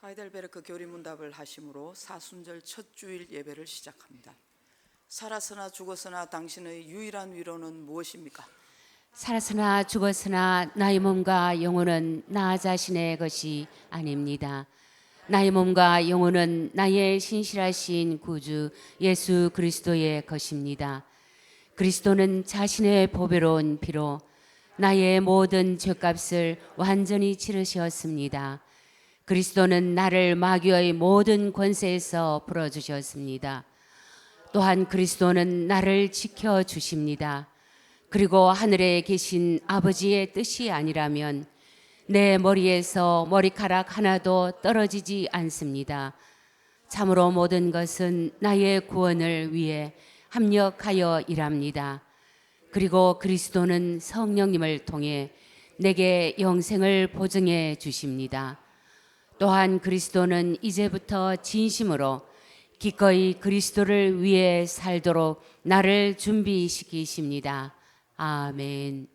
하이델베르크 교리문답을 하심으로 사순절 첫 주일 예배를 시작합니다. 살았으나 죽었으나 당신의 유일한 위로는 무엇입니까? 살았으나 죽었으나 나의 몸과 영혼은 나 자신의 것이 아닙니다. 나의 몸과 영혼은 나의 신실하신 구주 예수 그리스도의 것입니다. 그리스도는 자신의 보배로운 피로 나의 모든 죄값을 완전히 치르셨습니다. 그리스도는 나를 마귀의 모든 권세에서 풀어주셨습니다. 또한 그리스도는 나를 지켜주십니다. 그리고 하늘에 계신 아버지의 뜻이 아니라면 내 머리에서 머리카락 하나도 떨어지지 않습니다. 참으로 모든 것은 나의 구원을 위해 합력하여 일합니다. 그리고 그리스도는 성령님을 통해 내게 영생을 보증해 주십니다. 또한 그리스도는 이제부터 진심으로 기꺼이 그리스도를 위해 살도록 나를 준비시키십니다. 아멘.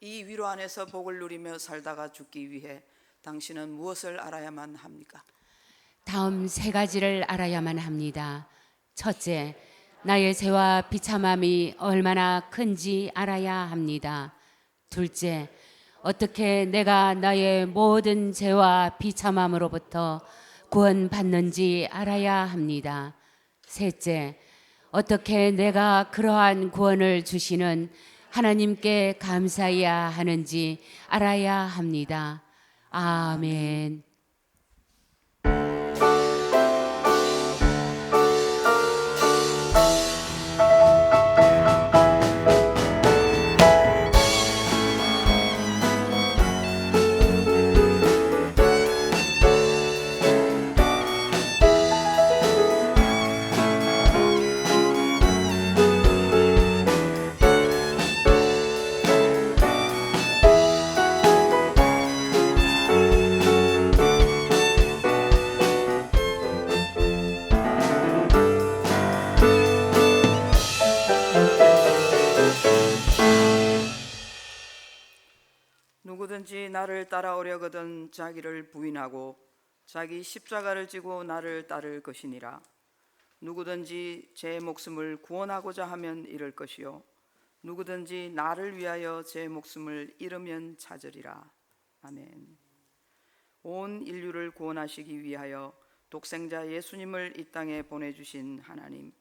이 위로 안에서 복을 누리며 살다가 죽기 위해 당신은 무엇을 알아야만 합니까? 다음 세 가지를 알아야만 합니다. 첫째, 나의 죄와 비참함이 얼마나 큰지 알아야 합니다. 둘째, 어떻게 내가 나의 모든 죄와 비참함으로부터 구원받는지 알아야 합니다. 셋째, 어떻게 내가 그러한 구원을 주시는 하나님께 감사해야 하는지 알아야 합니다. 아멘. 누구든지 나를 따라오려거든 자기를 부인하고 자기 십자가를 지고 나를 따를 것이니라. 누구든지 제 목숨을 구원하고자 하면 잃을 것이요 누구든지 나를 위하여 제 목숨을 잃으면 찾으리라. 아멘. 온 인류를 구원하시기 위하여 독생자 예수님을 이 땅에 보내주신 하나님,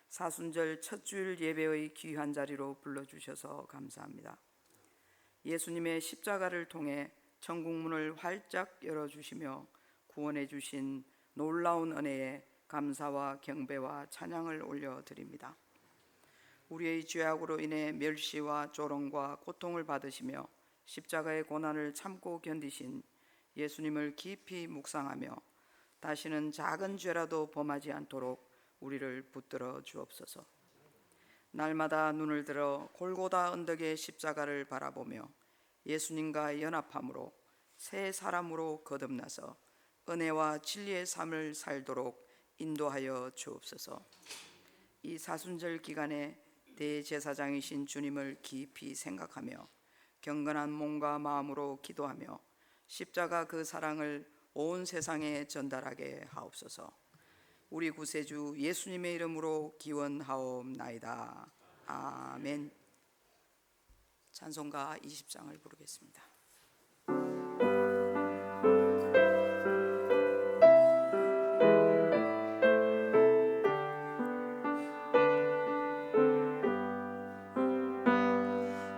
사순절 첫 주일 예배의 귀한 자리로 불러주셔서 감사합니다. 예수님의 십자가를 통해 천국문을 활짝 열어주시며 구원해 주신 놀라운 은혜에 감사와 경배와 찬양을 올려드립니다. 우리의 죄악으로 인해 멸시와 조롱과 고통을 받으시며 십자가의 고난을 참고 견디신 예수님을 깊이 묵상하며 다시는 작은 죄라도 범하지 않도록 우리를 붙들어 주옵소서. 날마다 눈을 들어 골고다 언덕의 십자가를 바라보며 예수님과 연합함으로 새 사람으로 거듭나서 은혜와 진리의 삶을 살도록 인도하여 주옵소서. 이 사순절 기간에 대제사장이신 주님을 깊이 생각하며 경건한 몸과 마음으로 기도하며 십자가 그 사랑을 온 세상에 전달하게 하옵소서. 우리 구세주 예수님의 이름으로 기원하옵나이다. 아멘. 찬송가 20장을 부르겠습니다.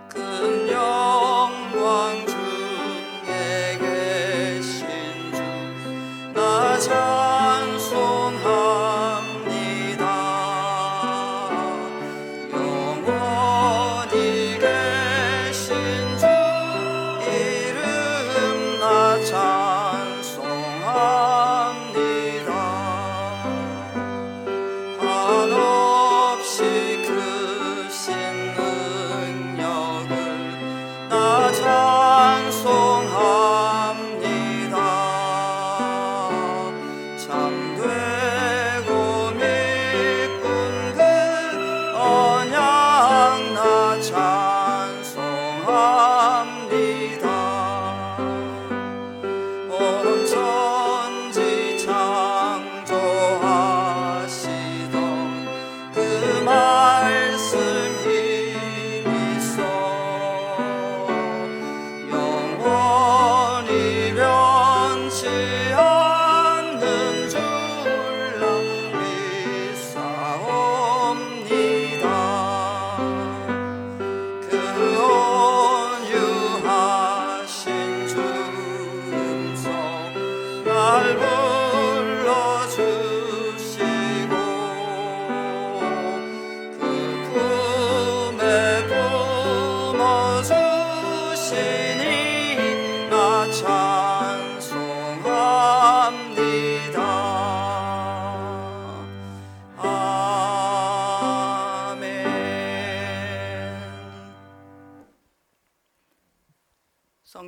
큰 영광 중에 계신 주 나 찬송합니다. 영원히 계신 주 이름 나 찬송합니다. 한없이 크신 능력을 나 찬송합니다.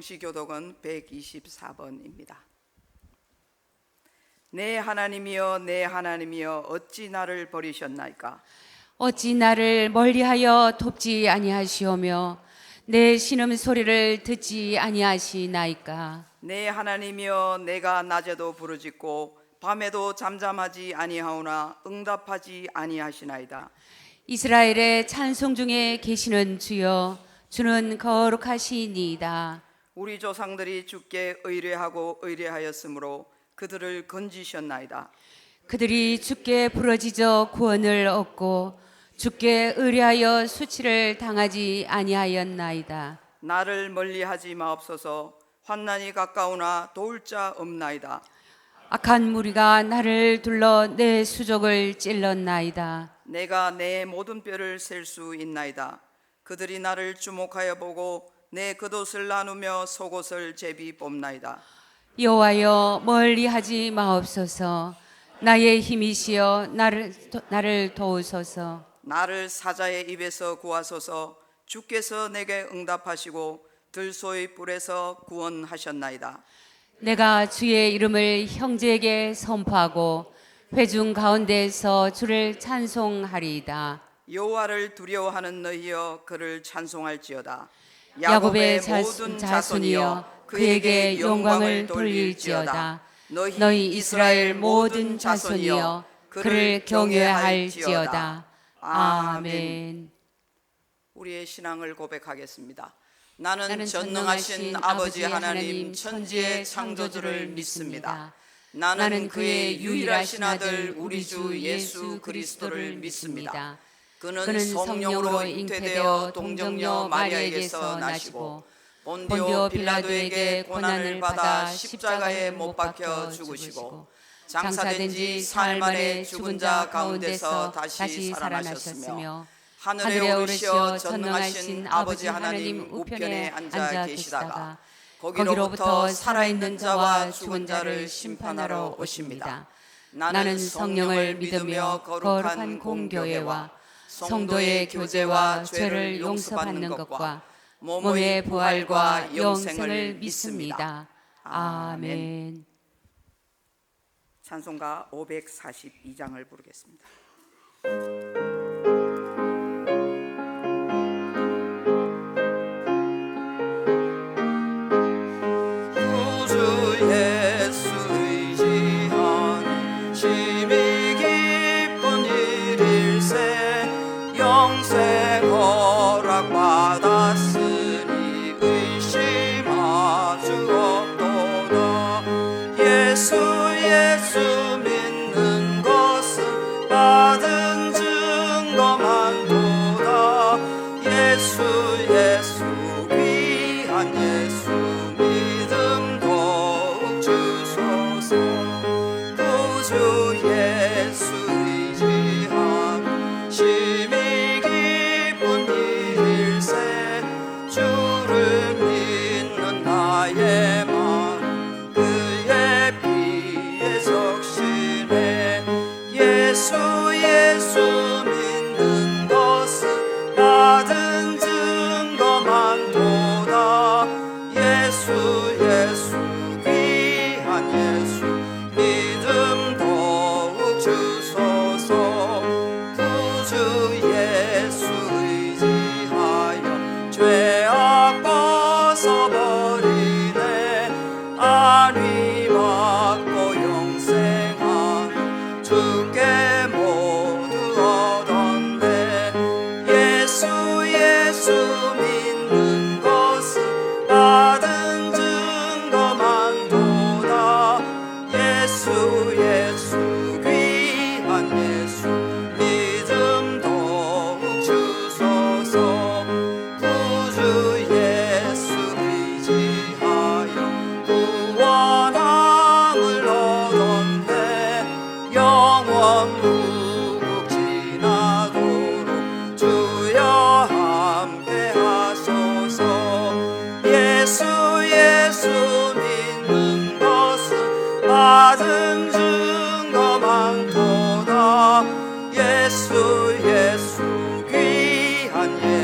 성시교독은 124번입니다. 내 하나님이여 내 하나님이여 어찌 나를 버리셨나이까? 어찌 나를 멀리하여 돕지 아니하시오며 내 신음 소리를 듣지 아니하시나이까? 내 하나님이여 내가 낮에도 부르짖고 밤에도 잠잠하지 아니하오나 응답하지 아니하시나이다. 이스라엘의 찬송 중에 계시는 주여, 주는 거룩하시니이다. 우리 조상들이 주께 의뢰하고 의뢰하였으므로 그들을 건지셨나이다. 그들이 주께 부르짖어 구원을 얻고 주께 의뢰하여 수치를 당하지 아니하였나이다. 나를 멀리하지 마옵소서. 환난이 가까우나 도울 자 없나이다. 악한 무리가 나를 둘러 내 수족을 찔렀나이다. 내가 내 모든 뼈를 셀 수 있나이다. 그들이 나를 주목하여 보고 내 겉옷을 나누며 속옷을 제비 뽑나이다. 여호와여 멀리하지 마옵소서. 나의 힘이시여 나를 도우소서. 나를 사자의 입에서 구하소서. 주께서 내게 응답하시고 들소의 뿔에서 구원하셨나이다. 내가 주의 이름을 형제에게 선포하고 회중 가운데에서 주를 찬송하리이다. 여호와를 두려워하는 너희여 그를 찬송할지어다. 야곱의 모든 자손이여 그에게 영광을 돌릴지어다. 너희 이스라엘 모든 자손이여 그를 경외할지어다. 아멘. 우리의 신앙을 고백하겠습니다. 나는 전능하신 아버지 하나님 천지의 창조주를 믿습니다. 나는 그의 유일하신 아들 우리 주 예수 그리스도를 믿습니다. 그는 성령으로 잉태되어 동정녀 마리아에게서 나시고 본디오 빌라도에게 고난을 받아 십자가에 못 박혀 죽으시고 장사된 지 사흘 만에 죽은 자 가운데서 다시 살아나셨으며 하늘에 오르시어 전능하신 아버지 하나님 우편에 앉아 계시다가 거기로부터 살아있는 자와 죽은 자를 심판하러 오십니다. 나는 성령을 믿으며 거룩한 공교회와 성도의 교제와 죄를 용서받는 것과 몸의 부활과 영생을 믿습니다. 아멘. 찬송가 542장을 부르겠습니다.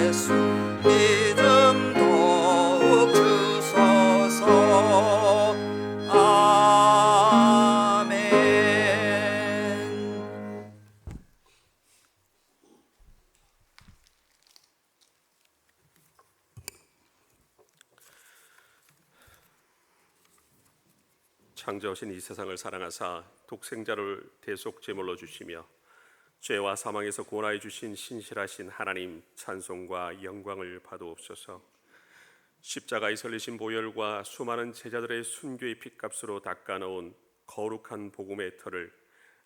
예수 믿음 더욱 주소서. 창조하신 이 세상을 사랑하사 독생자를 대속 제물로 주시며 죄와 사망에서 구원하여 주신 신실하신 하나님 찬송과 영광을 받으옵소서. 십자가에 설리신 보혈과 수많은 제자들의 순교의 핏값으로 닦아놓은 거룩한 복음의 터를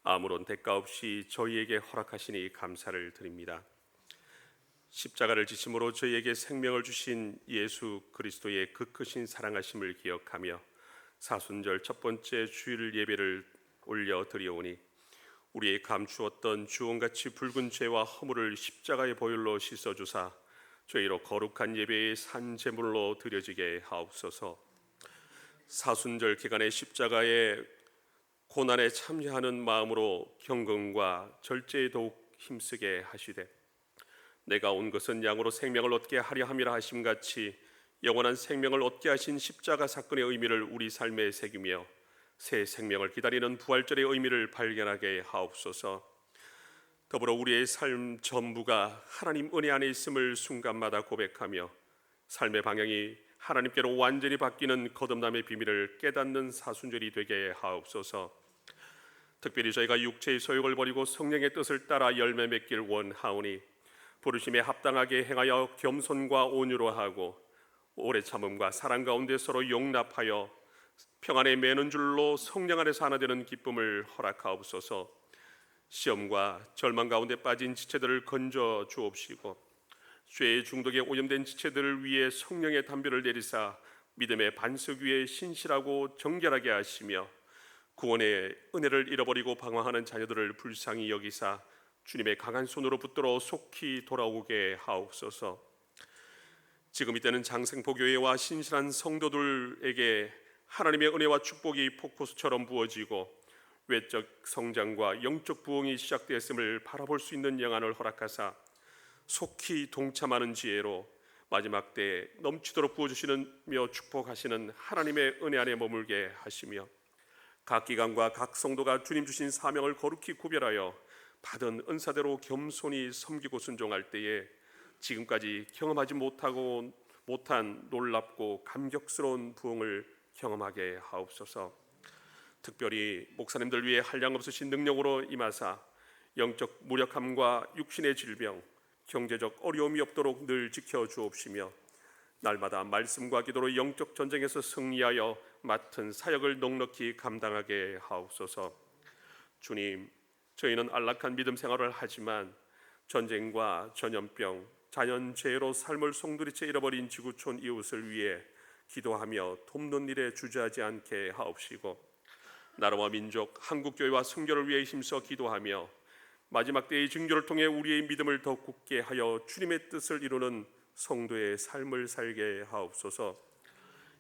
아무런 대가 없이 저희에게 허락하시니 감사를 드립니다. 십자가를 지심으로 저희에게 생명을 주신 예수 그리스도의 그 크신 사랑하심을 기억하며 사순절 첫 번째 주일 예배를 올려 드리오니 우리의 감추었던 주홍같이 붉은 죄와 허물을 십자가의 보혈로 씻어주사 저희로 거룩한 예배의 산 제물로 드려지게 하옵소서. 사순절 기간에 십자가의 고난에 참여하는 마음으로 경건과 절제에 더욱 힘쓰게 하시되 내가 온 것은 양으로 생명을 얻게 하려 함이라 하심같이 영원한 생명을 얻게 하신 십자가 사건의 의미를 우리 삶에 새기며 새 생명을 기다리는 부활절의 의미를 발견하게 하옵소서. 더불어 우리의 삶 전부가 하나님 은혜 안에 있음을 순간마다 고백하며 삶의 방향이 하나님께로 완전히 바뀌는 거듭남의 비밀을 깨닫는 사순절이 되게 하옵소서. 특별히 저희가 육체의 소욕을 버리고 성령의 뜻을 따라 열매 맺길 원하오니 부르심에 합당하게 행하여 겸손과 온유로 하고 오래 참음과 사랑 가운데 서로 용납하여 평안에 매는 줄로 성령 안에서 하나 되는 기쁨을 허락하옵소서. 시험과 절망 가운데 빠진 지체들을 건져 주옵시고 죄의 중독에 오염된 지체들을 위해 성령의 담비를 내리사 믿음의 반석 위에 신실하고 정결하게 하시며 구원의 은혜를 잃어버리고 방황하는 자녀들을 불쌍히 여기사 주님의 강한 손으로 붙들어 속히 돌아오게 하옵소서. 지금 이때는 장생포교회와 신실한 성도들에게 하나님의 은혜와 축복이 폭포수처럼 부어지고 외적 성장과 영적 부흥이 시작되었음을 바라볼 수 있는 영안을 허락하사 속히 동참하는 지혜로 마지막 때에 넘치도록 부어주시며 축복하시는 하나님의 은혜 안에 머물게 하시며 각 기관과 각 성도가 주님 주신 사명을 거룩히 구별하여 받은 은사대로 겸손히 섬기고 순종할 때에 지금까지 경험하지 못한 놀랍고 감격스러운 부흥을 경험하게 하옵소서. 특별히 목사님들 위해 한량없으신 능력으로 임하사 영적 무력함과 육신의 질병, 경제적 어려움이 없도록 늘 지켜주옵시며 날마다 말씀과 기도로 영적 전쟁에서 승리하여 맡은 사역을 넉넉히 감당하게 하옵소서. 주님, 저희는 안락한 믿음 생활을 하지만 전쟁과 전염병, 자연재해로 삶을 송두리째 잃어버린 지구촌 이웃을 위해 기도하며 돕는 일에 주저하지 않게 하옵시고 나라와 민족, 한국교회와 선교를 위해 힘써 기도하며 마지막 때의 징조를 통해 우리의 믿음을 더 굳게 하여 주님의 뜻을 이루는 성도의 삶을 살게 하옵소서.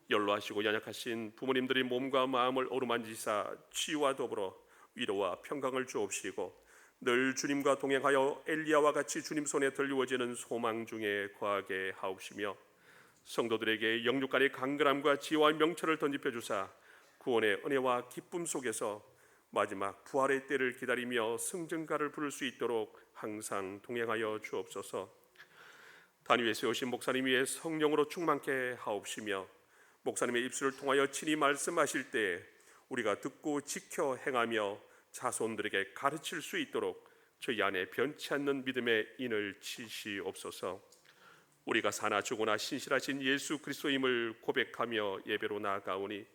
연로하시고 연약하신 부모님들의 몸과 마음을 어루만지사 치유와 더불어 위로와 평강을 주옵시고 늘 주님과 동행하여 엘리야와 같이 주님 손에 들리워지는 소망 중에 거하게 하옵시며 성도들에게 영육간의 강건함과 지혜와 명철을 던집해 주사 구원의 은혜와 기쁨 속에서 마지막 부활의 때를 기다리며 승전가를 부를 수 있도록 항상 동행하여 주옵소서. 단위에 세우신 목사님 위에 성령으로 충만케 하옵시며 목사님의 입술을 통하여 친히 말씀하실 때 우리가 듣고 지켜 행하며 자손들에게 가르칠 수 있도록 저희 안에 변치 않는 믿음의 인을 치시옵소서. 우리가 사나 죽으나 신실하신 예수 그리스도임을 고백하며 예배로 나아가오니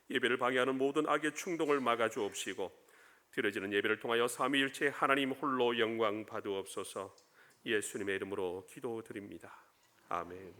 예배를 방해하는 모든 악의 충동을 막아주옵시고 드려지는 예배를 통하여 삼위일체 하나님 홀로 영광 받으옵소서. 예수님의 이름으로 기도드립니다. 아멘.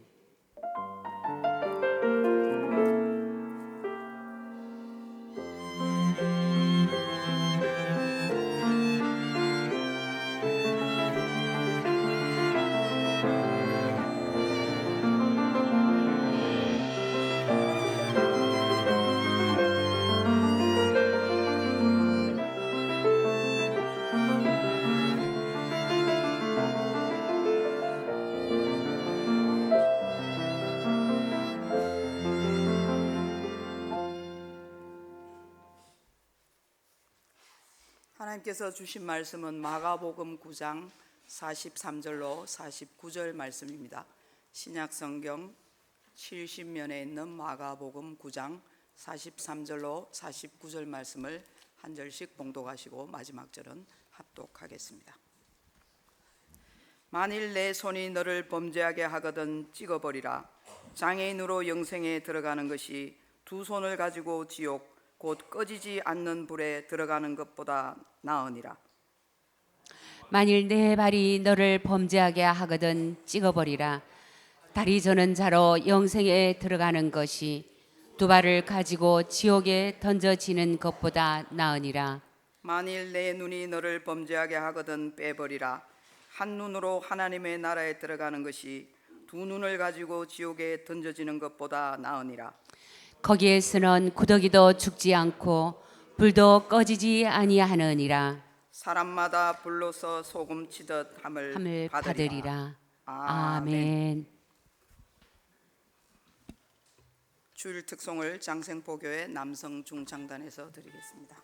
하나님께서 주신 말씀은 마가복음 9장 43절로 49절 말씀입니다. 신약성경 70면에 있는 마가복음 9장 43절로 49절 말씀을 한 절씩 봉독하시고 마지막 절은 합독하겠습니다. 만일 내 손이 너를 범죄하게 하거든 찍어버리라. 장애인으로 영생에 들어가는 것이 두 손을 가지고 지옥 곧 꺼지지 않는 불에 들어가는 것보다 나으니라. 만일 내 발이 너를 범죄하게 하거든 찍어버리라. 다리 저는 자로 영생에 들어가는 것이 두 발을 가지고 지옥에 던져지는 것보다 나으니라. 만일 내 눈이 너를 범죄하게 하거든 빼버리라. 한 눈으로 하나님의 나라에 들어가는 것이 두 눈을 가지고 지옥에 던져지는 것보다 나으니라. 거기에서는 구더기도 죽지 않고 불도 꺼지지 아니하느니라. 사람마다 불로서 소금 치듯 함을 받으리라. 아멘. 주일 특송을 장생포교회 남성 중창단에서 드리겠습니다.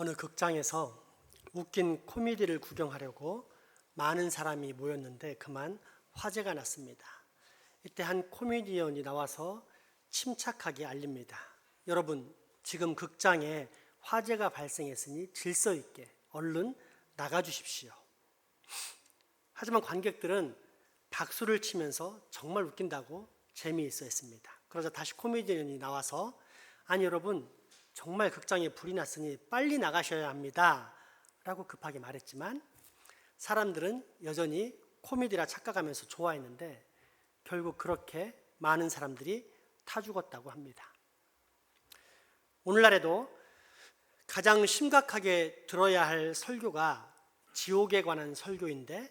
어느 극장에서 웃긴 코미디를 구경하려고 많은 사람이 모였는데 그만 화제가 났습니다. 이때 한 코미디언이 나와서 침착하게 알립니다. 여러분, 지금 극장에 화재가 발생했으니 질서 있게 얼른 나가주십시오. 하지만 관객들은 박수를 치면서 정말 웃긴다고 재미있어 했습니다. 그러자 다시 코미디언이 나와서 아니 여러분, 정말 극장에 불이 났으니 빨리 나가셔야 합니다 라고 급하게 말했지만 사람들은 여전히 코미디라 착각하면서 좋아했는데 결국 그렇게 많은 사람들이 타 죽었다고 합니다. 오늘날에도 가장 심각하게 들어야 할 설교가 지옥에 관한 설교인데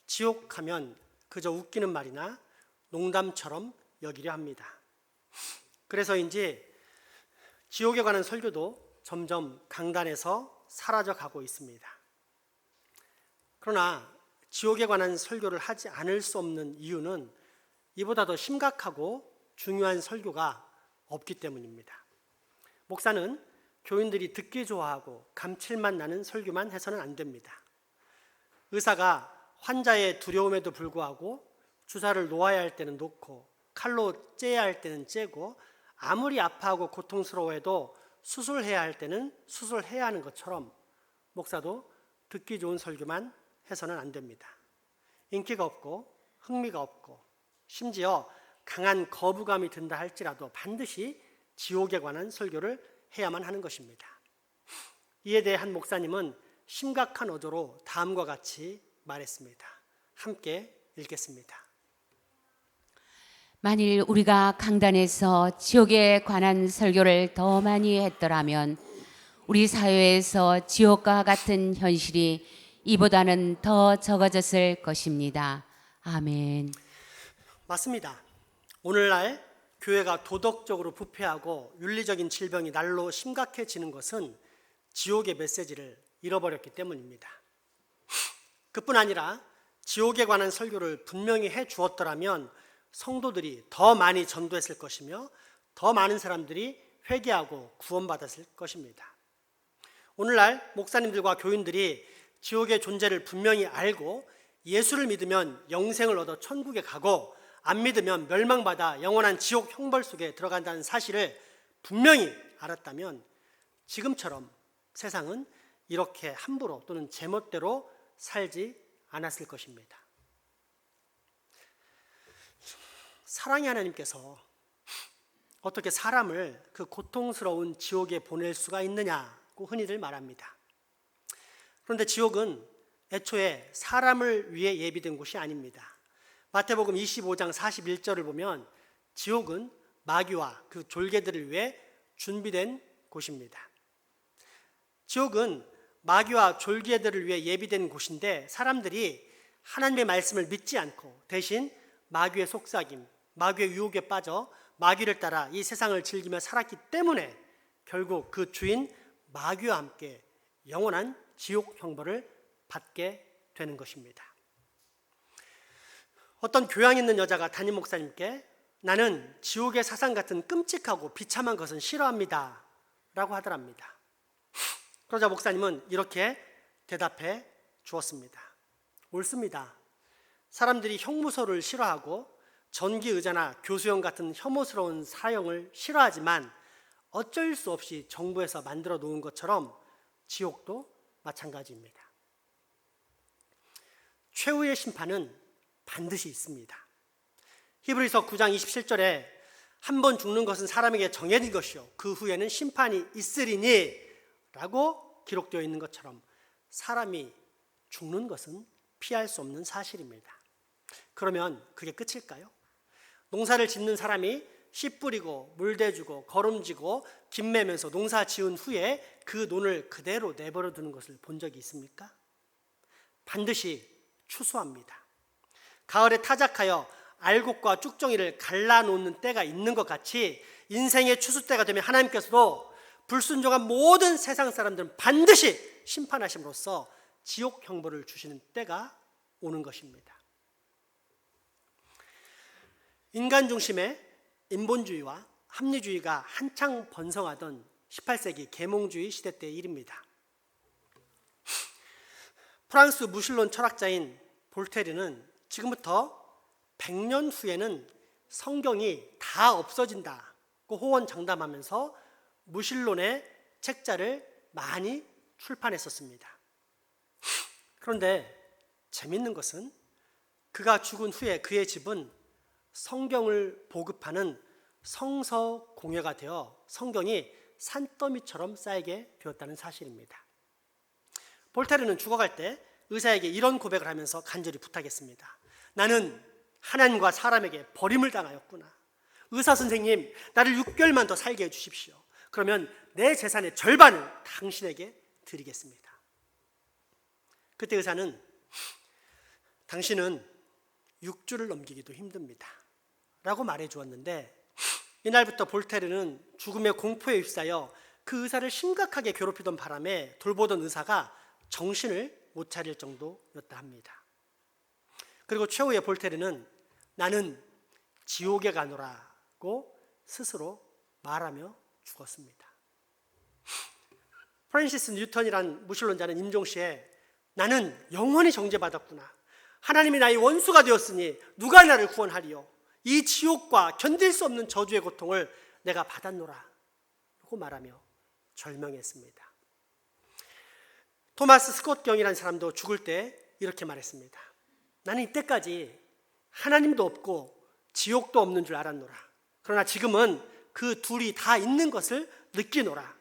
지옥하면 그저 웃기는 말이나 농담처럼 여기려 합니다. 그래서인지 지옥에 관한 설교도 점점 강단에서 사라져 가고 있습니다. 그러나 지옥에 관한 설교를 하지 않을 수 없는 이유는 이보다 더 심각하고 중요한 설교가 없기 때문입니다. 목사는 교인들이 듣기 좋아하고 감칠맛 나는 설교만 해서는 안 됩니다. 의사가 환자의 두려움에도 불구하고 주사를 놓아야 할 때는 놓고 칼로 째야 할 때는 째고 아무리 아파하고 고통스러워해도 수술해야 할 때는 수술해야 하는 것처럼 목사도 듣기 좋은 설교만 해서는 안 됩니다. 인기가 없고 흥미가 없고 심지어 강한 거부감이 든다 할지라도 반드시 지옥에 관한 설교를 해야만 하는 것입니다. 이에 대해 한 목사님은 심각한 어조로 다음과 같이 말했습니다. 함께 읽겠습니다. 만일 우리가 강단에서 지옥에 관한 설교를 더 많이 했더라면 우리 사회에서 지옥과 같은 현실이 이보다는 더 적어졌을 것입니다. 아멘. 맞습니다. 오늘날 교회가 도덕적으로 부패하고 윤리적인 질병이 날로 심각해지는 것은 지옥의 메시지를 잃어버렸기 때문입니다. 그뿐 아니라 지옥에 관한 설교를 분명히 해 주었더라면 성도들이 더 많이 전도했을 것이며 더 많은 사람들이 회개하고 구원받았을 것입니다. 오늘날 목사님들과 교인들이 지옥의 존재를 분명히 알고 예수를 믿으면 영생을 얻어 천국에 가고 안 믿으면 멸망받아 영원한 지옥 형벌 속에 들어간다는 사실을 분명히 알았다면 지금처럼 세상은 이렇게 함부로 또는 제멋대로 살지 않았을 것입니다. 사랑의 하나님께서 어떻게 사람을 그 고통스러운 지옥에 보낼 수가 있느냐고 흔히들 말합니다. 그런데 지옥은 애초에 사람을 위해 예비된 곳이 아닙니다. 마태복음 25장 41절을 보면 지옥은 마귀와 그 졸개들을 위해 준비된 곳입니다. 지옥은 마귀와 졸개들을 위해 예비된 곳인데 사람들이 하나님의 말씀을 믿지 않고 대신 마귀의 속삭임, 마귀의 유혹에 빠져 마귀를 따라 이 세상을 즐기며 살았기 때문에 결국 그 주인 마귀와 함께 영원한 지옥 형벌을 받게 되는 것입니다. 어떤 교양 있는 여자가 담임 목사님께 나는 지옥의 사상 같은 끔찍하고 비참한 것은 싫어합니다 라고 하더랍니다. 그러자 목사님은 이렇게 대답해 주었습니다. 옳습니다. 사람들이 형무소를 싫어하고 전기의자나 교수형 같은 혐오스러운 사형을 싫어하지만 어쩔 수 없이 정부에서 만들어 놓은 것처럼 지옥도 마찬가지입니다. 최후의 심판은 반드시 있습니다. 히브리서 9장 27절에 한 번 죽는 것은 사람에게 정해진 것이요 그 후에는 심판이 있으리니 라고 기록되어 있는 것처럼 사람이 죽는 것은 피할 수 없는 사실입니다. 그러면 그게 끝일까요? 농사를 짓는 사람이 씨 뿌리고 물 대주고 거름지고 김매면서 농사 지은 후에 그 논을 그대로 내버려 두는 것을 본 적이 있습니까? 반드시 추수합니다. 가을에 타작하여 알곡과 쭉정이를 갈라놓는 때가 있는 것 같이 인생의 추수 때가 되면 하나님께서도 불순종한 모든 세상 사람들은 반드시 심판하심으로써 지옥 형벌을 주시는 때가 오는 것입니다. 인간 중심의 인본주의와 합리주의가 한창 번성하던 18세기 계몽주의 시대 때의 일입니다. 프랑스 무신론 철학자인 볼테르는 지금부터 100년 후에는 성경이 다 없어진다고 호언장담하면서 무신론의 책자를 많이 출판했었습니다. 그런데 재밌는 것은 그가 죽은 후에 그의 집은 성경을 보급하는 성서 공회가 되어 성경이 산더미처럼 쌓이게 되었다는 사실입니다. 볼테르는 죽어갈 때 의사에게 이런 고백을 하면서 간절히 부탁했습니다. 나는 하나님과 사람에게 버림을 당하였구나. 의사 선생님, 나를 6개월만 더 살게 해주십시오. 그러면 내 재산의 절반을 당신에게 드리겠습니다. 그때 의사는 당신은 6주를 넘기기도 힘듭니다 라고 말해 주었는데, 이날부터 볼테르는 죽음의 공포에 휩싸여 그 의사를 심각하게 괴롭히던 바람에 돌보던 의사가 정신을 못 차릴 정도였다 합니다. 그리고 최후에 볼테르는 나는 지옥에 가노라고 스스로 말하며 죽었습니다. 프랜시스 뉴턴이란 무신론자는 임종시에 나는 영원히 정죄받았구나. 하나님이 나의 원수가 되었으니 누가 나를 구원하리요. 이 지옥과 견딜 수 없는 저주의 고통을 내가 받았노라 라고 말하며 절명했습니다. 토마스 스콧 경이라는 사람도 죽을 때 이렇게 말했습니다. 나는 이때까지 하나님도 없고 지옥도 없는 줄 알았노라. 그러나 지금은 그 둘이 다 있는 것을 느끼노라.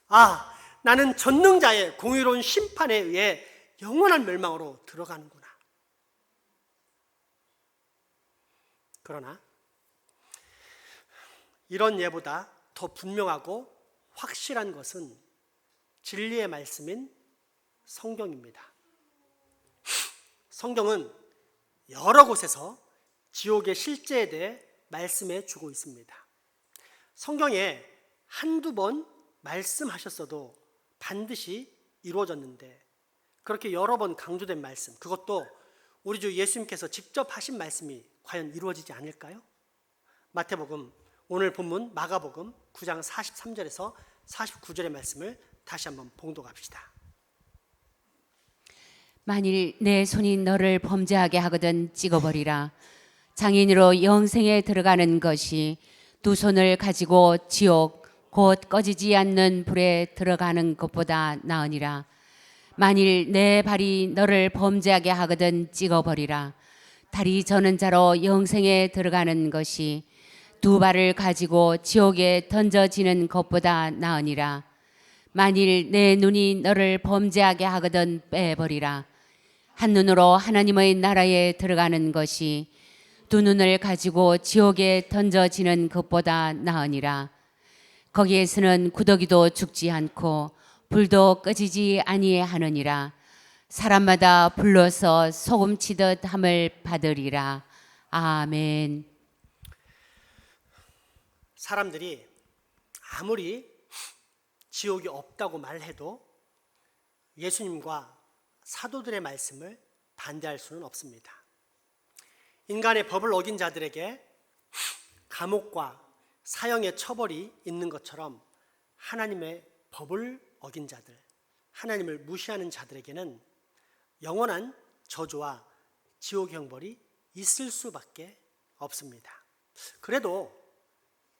아, 나는 전능자의 공의로운 심판에 의해 영원한 멸망으로 들어가는구나. 그러나 이런 예보다 더 분명하고 확실한 것은 진리의 말씀인 성경입니다. 성경은 여러 곳에서 지옥의 실제에 대해 말씀해 주고 있습니다. 성경에 한두 번 말씀하셨어도 반드시 이루어졌는데, 그렇게 여러 번 강조된 말씀, 그것도 우리 주 예수님께서 직접 하신 말씀이 과연 이루어지지 않을까요? 마태복음, 오늘 본문 마가복음 9장 43절에서 49절의 말씀을 다시 한번 봉독합시다. 만일 내 손이 너를 범죄하게 하거든 찍어버리라. 장인으로 영생에 들어가는 것이 두 손을 가지고 지옥 곧 꺼지지 않는 불에 들어가는 것보다 나으니라. 만일 내 발이 너를 범죄하게 하거든 찍어버리라. 다리 저는 자로 영생에 들어가는 것이 두 발을 가지고 지옥에 던져지는 것보다 나으니라. 만일 내 눈이 너를 범죄하게 하거든 빼버리라. 한 눈으로 하나님의 나라에 들어가는 것이 두 눈을 가지고 지옥에 던져지는 것보다 나으니라. 거기에서는 구더기도 죽지 않고 불도 꺼지지 아니하느니라. 사람마다 불러서 소금치듯 함을 받으리라. 아멘. 사람들이 아무리 지옥이 없다고 말해도 예수님과 사도들의 말씀을 반대할 수는 없습니다. 인간의 법을 어긴 자들에게 감옥과 사형의 처벌이 있는 것처럼 하나님의 법을 어긴 자들, 하나님을 무시하는 자들에게는 영원한 저주와 지옥 형벌이 있을 수밖에 없습니다. 그래도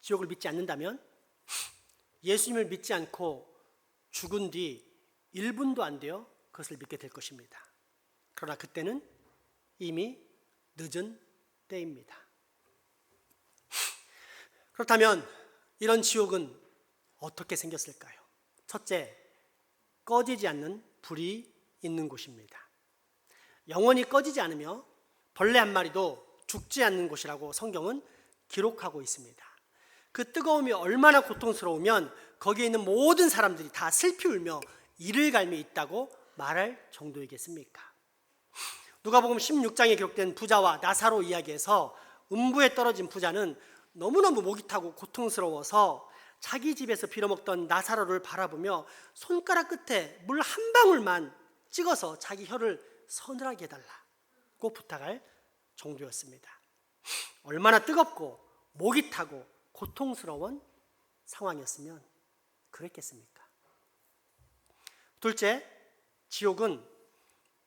지옥을 믿지 않는다면 예수님을 믿지 않고 죽은 뒤 1분도 안 되어 그것을 믿게 될 것입니다. 그러나 그때는 이미 늦은 때입니다. 그렇다면 이런 지옥은 어떻게 생겼을까요? 첫째, 꺼지지 않는 불이 있는 곳입니다. 영원히 꺼지지 않으며 벌레 한 마리도 죽지 않는 곳이라고 성경은 기록하고 있습니다. 그 뜨거움이 얼마나 고통스러우면 거기에 있는 모든 사람들이 다 슬피 울며 이를 갈미 있다고 말할 정도이겠습니까? 누가복음 16장에 기록된 부자와 나사로 이야기에서 음부에 떨어진 부자는 너무너무 목이 타고 고통스러워서 자기 집에서 빌어먹던 나사로를 바라보며 손가락 끝에 물 한 방울만 찍어서 자기 혀를 서늘하게 해달라고 부탁할 정도였습니다. 얼마나 뜨겁고 목이 타고 고통스러운 상황이었으면 그랬겠습니까? 둘째, 지옥은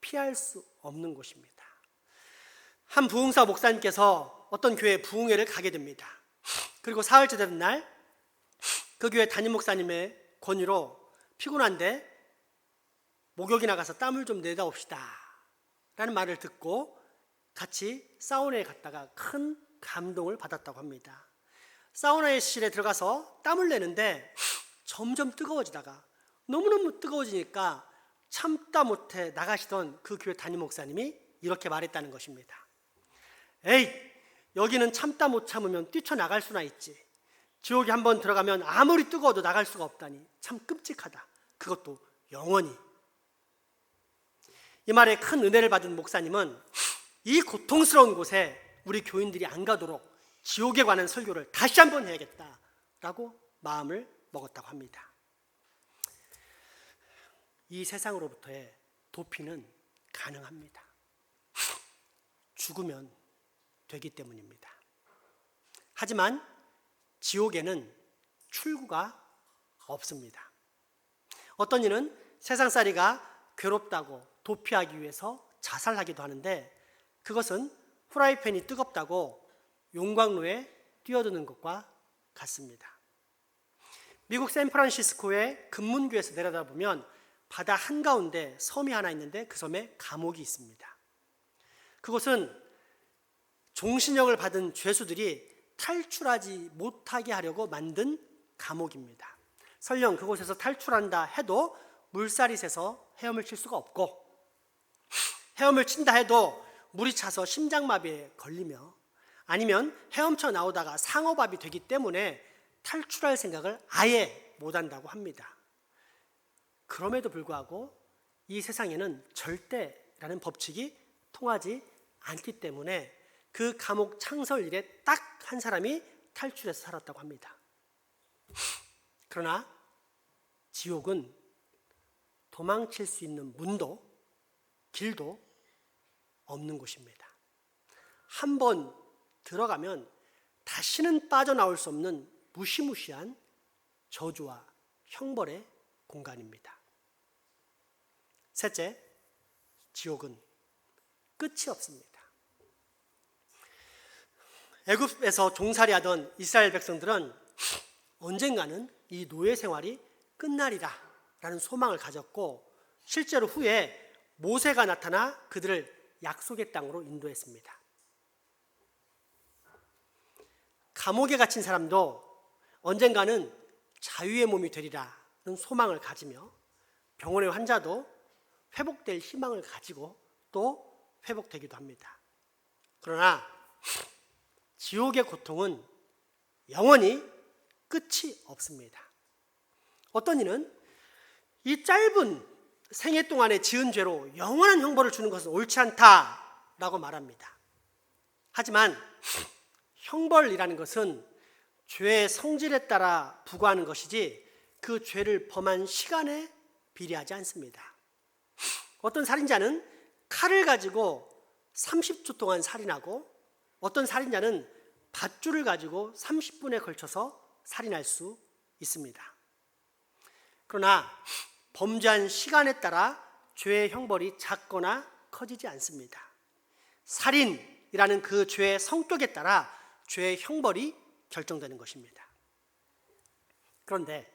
피할 수 없는 곳입니다. 한 부흥사 목사님께서 어떤 교회 부흥회를 가게 됩니다. 그리고 사흘째 되는 날 그 교회 담임 목사님의 권유로 피곤한데 목욕이나 가서 땀을 좀 내다 옵시다 라는 말을 듣고 같이 사우나에 갔다가 큰 감동을 받았다고 합니다. 사우나의 실에 들어가서 땀을 내는데 점점 뜨거워지다가 너무너무 뜨거워지니까 참다 못해 나가시던 그 교회 담임 목사님이 이렇게 말했다는 것입니다. 에이, 여기는 참다 못 참으면 뛰쳐나갈 수나 있지. 지옥에 한번 들어가면 아무리 뜨거워도 나갈 수가 없다니 참 끔찍하다. 그것도 영원히. 이 말에 큰 은혜를 받은 목사님은 이 고통스러운 곳에 우리 교인들이 안 가도록 지옥에 관한 설교를 다시 한번 해야겠다라고 마음을 먹었다고 합니다. 이 세상으로부터의 도피는 가능합니다. 죽으면 되기 때문입니다. 하지만 지옥에는 출구가 없습니다. 어떤 이는 세상살이가 괴롭다고 도피하기 위해서 자살하기도 하는데 그것은 후라이팬이 뜨겁다고 용광로에 뛰어드는 것과 같습니다. 미국 샌프란시스코의 금문교에서 내려다보면 바다 한가운데 섬이 하나 있는데 그 섬에 감옥이 있습니다. 그곳은 종신형을 받은 죄수들이 탈출하지 못하게 하려고 만든 감옥입니다. 설령 그곳에서 탈출한다 해도 물살이 세서 헤엄을 칠 수가 없고 헤엄을 친다 해도 물이 차서 심장마비에 걸리며 아니면 헤엄쳐 나오다가 상어밥이 되기 때문에 탈출할 생각을 아예 못한다고 합니다. 그럼에도 불구하고 이 세상에는 절대라는 법칙이 통하지 않기 때문에 그 감옥 창설 이래 딱 한 사람이 탈출해서 살았다고 합니다. 그러나 지옥은 도망칠 수 있는 문도 길도 없는 곳입니다. 한번 들어가면 다시는 빠져나올 수 없는 무시무시한 저주와 형벌의 공간입니다. 셋째, 지옥은 끝이 없습니다. 애굽에서 종살이하던 이스라엘 백성들은 언젠가는 이 노예 생활이 끝나리라 라는 소망을 가졌고 실제로 후에 모세가 나타나 그들을 약속의 땅으로 인도했습니다. 감옥에 갇힌 사람도 언젠가는 자유의 몸이 되리라는 소망을 가지며 병원의 환자도 회복될 희망을 가지고 또 회복되기도 합니다. 그러나 지옥의 고통은 영원히 끝이 없습니다. 어떤 이는 이 짧은 생애 동안에 지은 죄로 영원한 형벌을 주는 것은 옳지 않다라고 말합니다. 하지만 형벌이라는 것은 죄의 성질에 따라 부과하는 것이지 그 죄를 범한 시간에 비례하지 않습니다. 어떤 살인자는 칼을 가지고 30초 동안 살인하고 어떤 살인자는 밧줄을 가지고 30분에 걸쳐서 살인할 수 있습니다. 그러나 범죄한 시간에 따라 죄의 형벌이 작거나 커지지 않습니다. 살인이라는 그 죄의 성격에 따라 죄의 형벌이 결정되는 것입니다. 그런데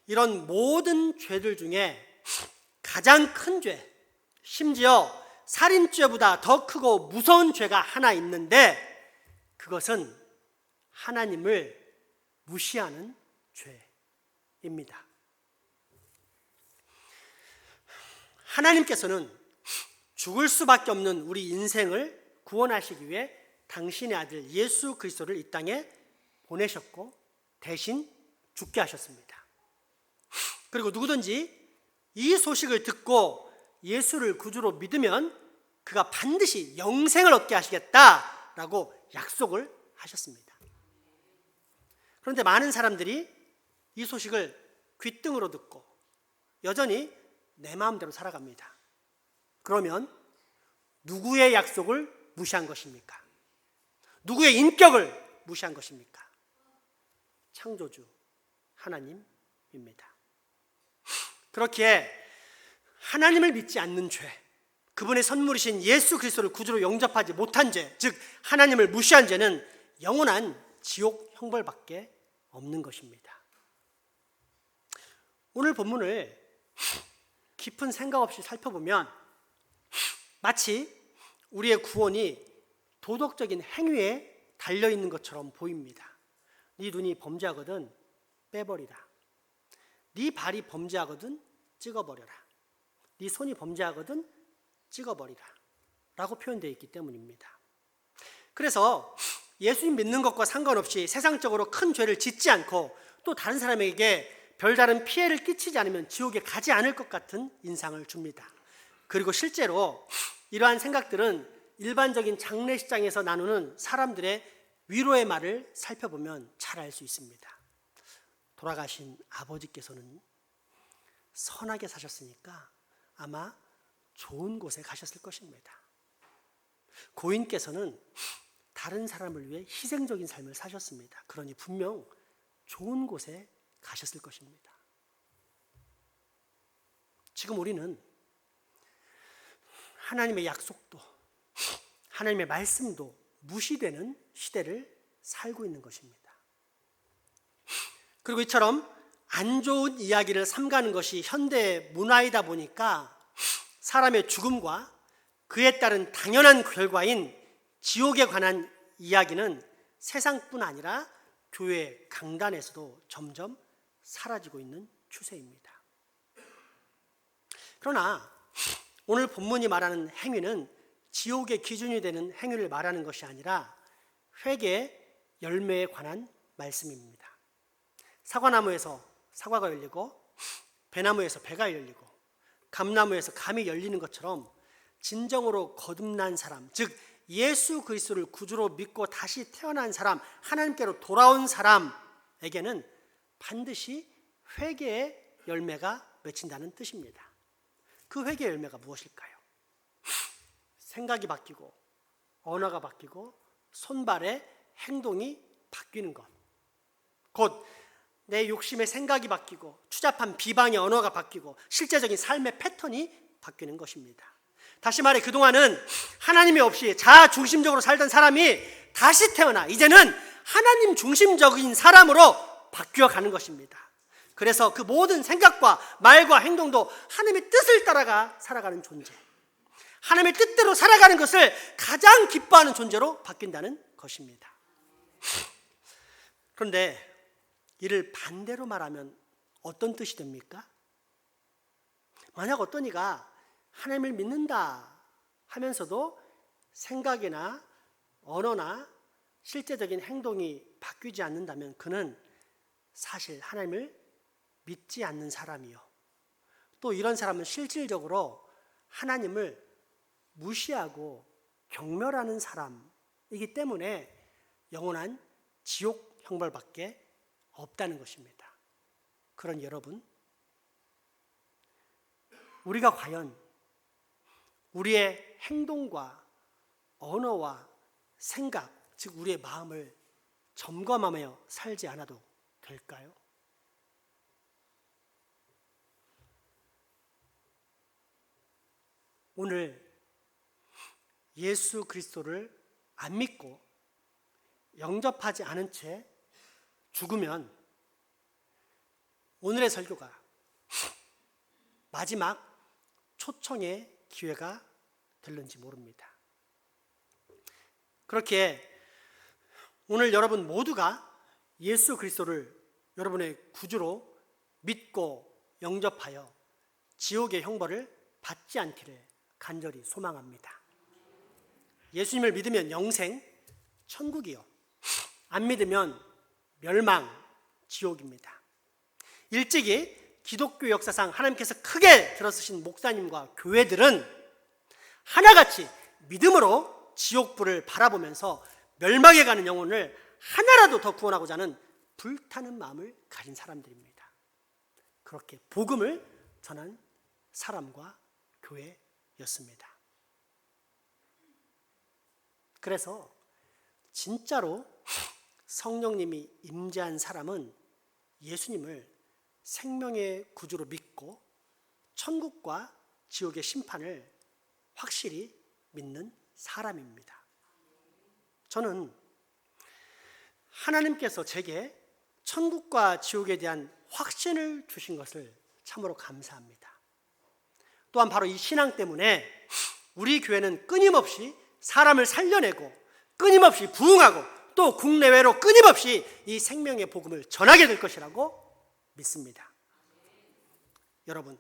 이런 모든 죄들 중에 가장 큰 죄, 심지어 살인죄보다 더 크고 무서운 죄가 하나 있는데 그것은 하나님을 무시하는 죄입니다. 하나님께서는 죽을 수밖에 없는 우리 인생을 구원하시기 위해 당신의 아들 예수 그리스도를 이 땅에 보내셨고 대신 죽게 하셨습니다. 그리고 누구든지 이 소식을 듣고 예수를 구주로 믿으면 그가 반드시 영생을 얻게 하시겠다라고 약속을 하셨습니다. 그런데 많은 사람들이 이 소식을 귓등으로 듣고 여전히 내 마음대로 살아갑니다. 그러면 누구의 약속을 무시한 것입니까? 누구의 인격을 무시한 것입니까? 창조주 하나님입니다. 그렇기에 하나님을 믿지 않는 죄, 그분의 선물이신 예수 그리스도를 구주로 영접하지 못한 죄, 즉 하나님을 무시한 죄는 영원한 지옥 형벌밖에 없는 것입니다. 오늘 본문을 깊은 생각 없이 살펴보면 마치 우리의 구원이 도덕적인 행위에 달려있는 것처럼 보입니다. 네 눈이 범죄하거든 빼버리라. 네 발이 범죄하거든 찍어버려라. 네 손이 범죄하거든 찍어버리라 라고 표현되어 있기 때문입니다. 그래서 예수님 믿는 것과 상관없이 세상적으로 큰 죄를 짓지 않고 또 다른 사람에게 별다른 피해를 끼치지 않으면 지옥에 가지 않을 것 같은 인상을 줍니다. 그리고 실제로 이러한 생각들은 일반적인 장례식장에서 나누는 사람들의 위로의 말을 살펴보면 잘 알 수 있습니다. 돌아가신 아버지께서는 선하게 사셨으니까 아마 좋은 곳에 가셨을 것입니다. 고인께서는 다른 사람을 위해 희생적인 삶을 사셨습니다. 그러니 분명 좋은 곳에 가셨을 것입니다. 지금 우리는 하나님의 약속도 하나님의 말씀도 무시되는 시대를 살고 있는 것입니다. 그리고 이처럼 안 좋은 이야기를 삼가는 것이 현대 문화이다 보니까 사람의 죽음과 그에 따른 당연한 결과인 지옥에 관한 이야기는 세상뿐 아니라 교회 강단에서도 점점 사라지고 있는 추세입니다. 그러나 오늘 본문이 말하는 행위는 지옥의 기준이 되는 행위를 말하는 것이 아니라 회개의 열매에 관한 말씀입니다. 사과나무에서 사과가 열리고 배나무에서 배가 열리고 감나무에서 감이 열리는 것처럼 진정으로 거듭난 사람, 즉 예수 그리스도를 구주로 믿고 다시 태어난 사람, 하나님께로 돌아온 사람에게는 반드시 회개의 열매가 맺힌다는 뜻입니다. 그 회개의 열매가 무엇일까요? 생각이 바뀌고 언어가 바뀌고 손발의 행동이 바뀌는 것, 곧 내 욕심의 생각이 바뀌고 추잡한 비방의 언어가 바뀌고 실제적인 삶의 패턴이 바뀌는 것입니다. 다시 말해 그동안은 하나님이 없이 자아 중심적으로 살던 사람이 다시 태어나 이제는 하나님 중심적인 사람으로 바뀌어가는 것입니다. 그래서 그 모든 생각과 말과 행동도 하나님의 뜻을 따라가 살아가는 존재, 하나님의 뜻대로 살아가는 것을 가장 기뻐하는 존재로 바뀐다는 것입니다. 그런데 이를 반대로 말하면 어떤 뜻이 됩니까? 만약 어떤 이가 하나님을 믿는다 하면서도 생각이나 언어나 실제적인 행동이 바뀌지 않는다면 그는 사실 하나님을 믿지 않는 사람이요, 또 이런 사람은 실질적으로 하나님을 무시하고 경멸하는 사람이기 때문에 영원한 지옥 형벌밖에 없다는 것입니다. 그런 여러분, 우리가 과연 우리의 행동과 언어와 생각, 즉 우리의 마음을 점검하며 살지 않아도 될까요? 오늘 예수 그리스도를 안 믿고 영접하지 않은 채 죽으면 오늘의 설교가 마지막 초청의 기회가 될는지 모릅니다. 그렇게 오늘 여러분 모두가 예수 그리스도를 여러분의 구주로 믿고 영접하여 지옥의 형벌을 받지 않기를 간절히 소망합니다. 예수님을 믿으면 영생, 천국이요, 안 믿으면 멸망, 지옥입니다. 일찍이 기독교 역사상 하나님께서 크게 들어쓰신 목사님과 교회들은 하나같이 믿음으로 지옥불을 바라보면서 멸망해 가는 영혼을 하나라도 더 구원하고자 하는 불타는 마음을 가진 사람들입니다. 그렇게 복음을 전한 사람과 교회였습니다. 그래서 진짜로 성령님이 임재한 사람은 예수님을 생명의 구주로 믿고 천국과 지옥의 심판을 확실히 믿는 사람입니다. 저는 하나님께서 제게 천국과 지옥에 대한 확신을 주신 것을 참으로 감사합니다. 또한 바로 이 신앙 때문에 우리 교회는 끊임없이 사람을 살려내고 끊임없이 부흥하고 또 국내외로 끊임없이 이 생명의 복음을 전하게 될 것이라고 믿습니다. 여러분,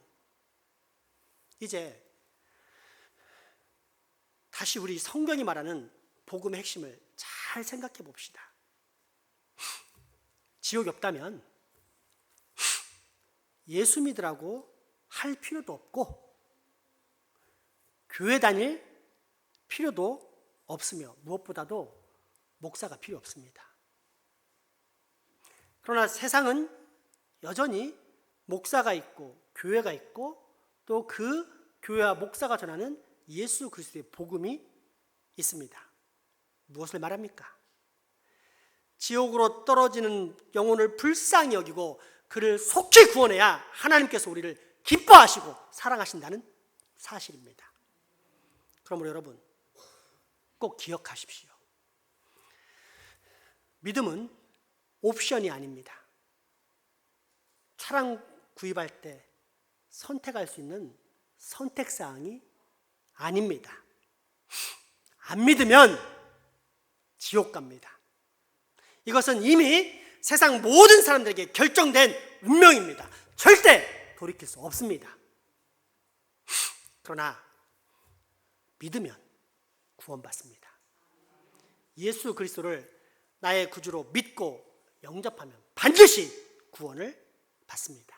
이제 다시 우리 성경이 말하는 복음의 핵심을 잘 생각해 봅시다. 지옥이 없다면 예수 믿으라고 할 필요도 없고 교회 다닐 필요도 없으며 무엇보다도 목사가 필요 없습니다. 그러나 세상은 여전히 목사가 있고 교회가 있고 또 그 교회와 목사가 전하는 예수 그리스도의 복음이 있습니다. 무엇을 말합니까? 지옥으로 떨어지는 영혼을 불쌍히 여기고 그를 속히 구원해야 하나님께서 우리를 기뻐하시고 사랑하신다는 사실입니다. 그러므로 여러분 꼭 기억하십시오. 믿음은 옵션이 아닙니다. 차량 구입할 때 선택할 수 있는 선택사항이 아닙니다. 안 믿으면 지옥 갑니다. 이것은 이미 세상 모든 사람들에게 결정된 운명입니다. 절대 돌이킬 수 없습니다. 그러나 믿으면 구원받습니다. 예수 그리스도를 나의 구주로 믿고 영접하면 반드시 구원을 받습니다.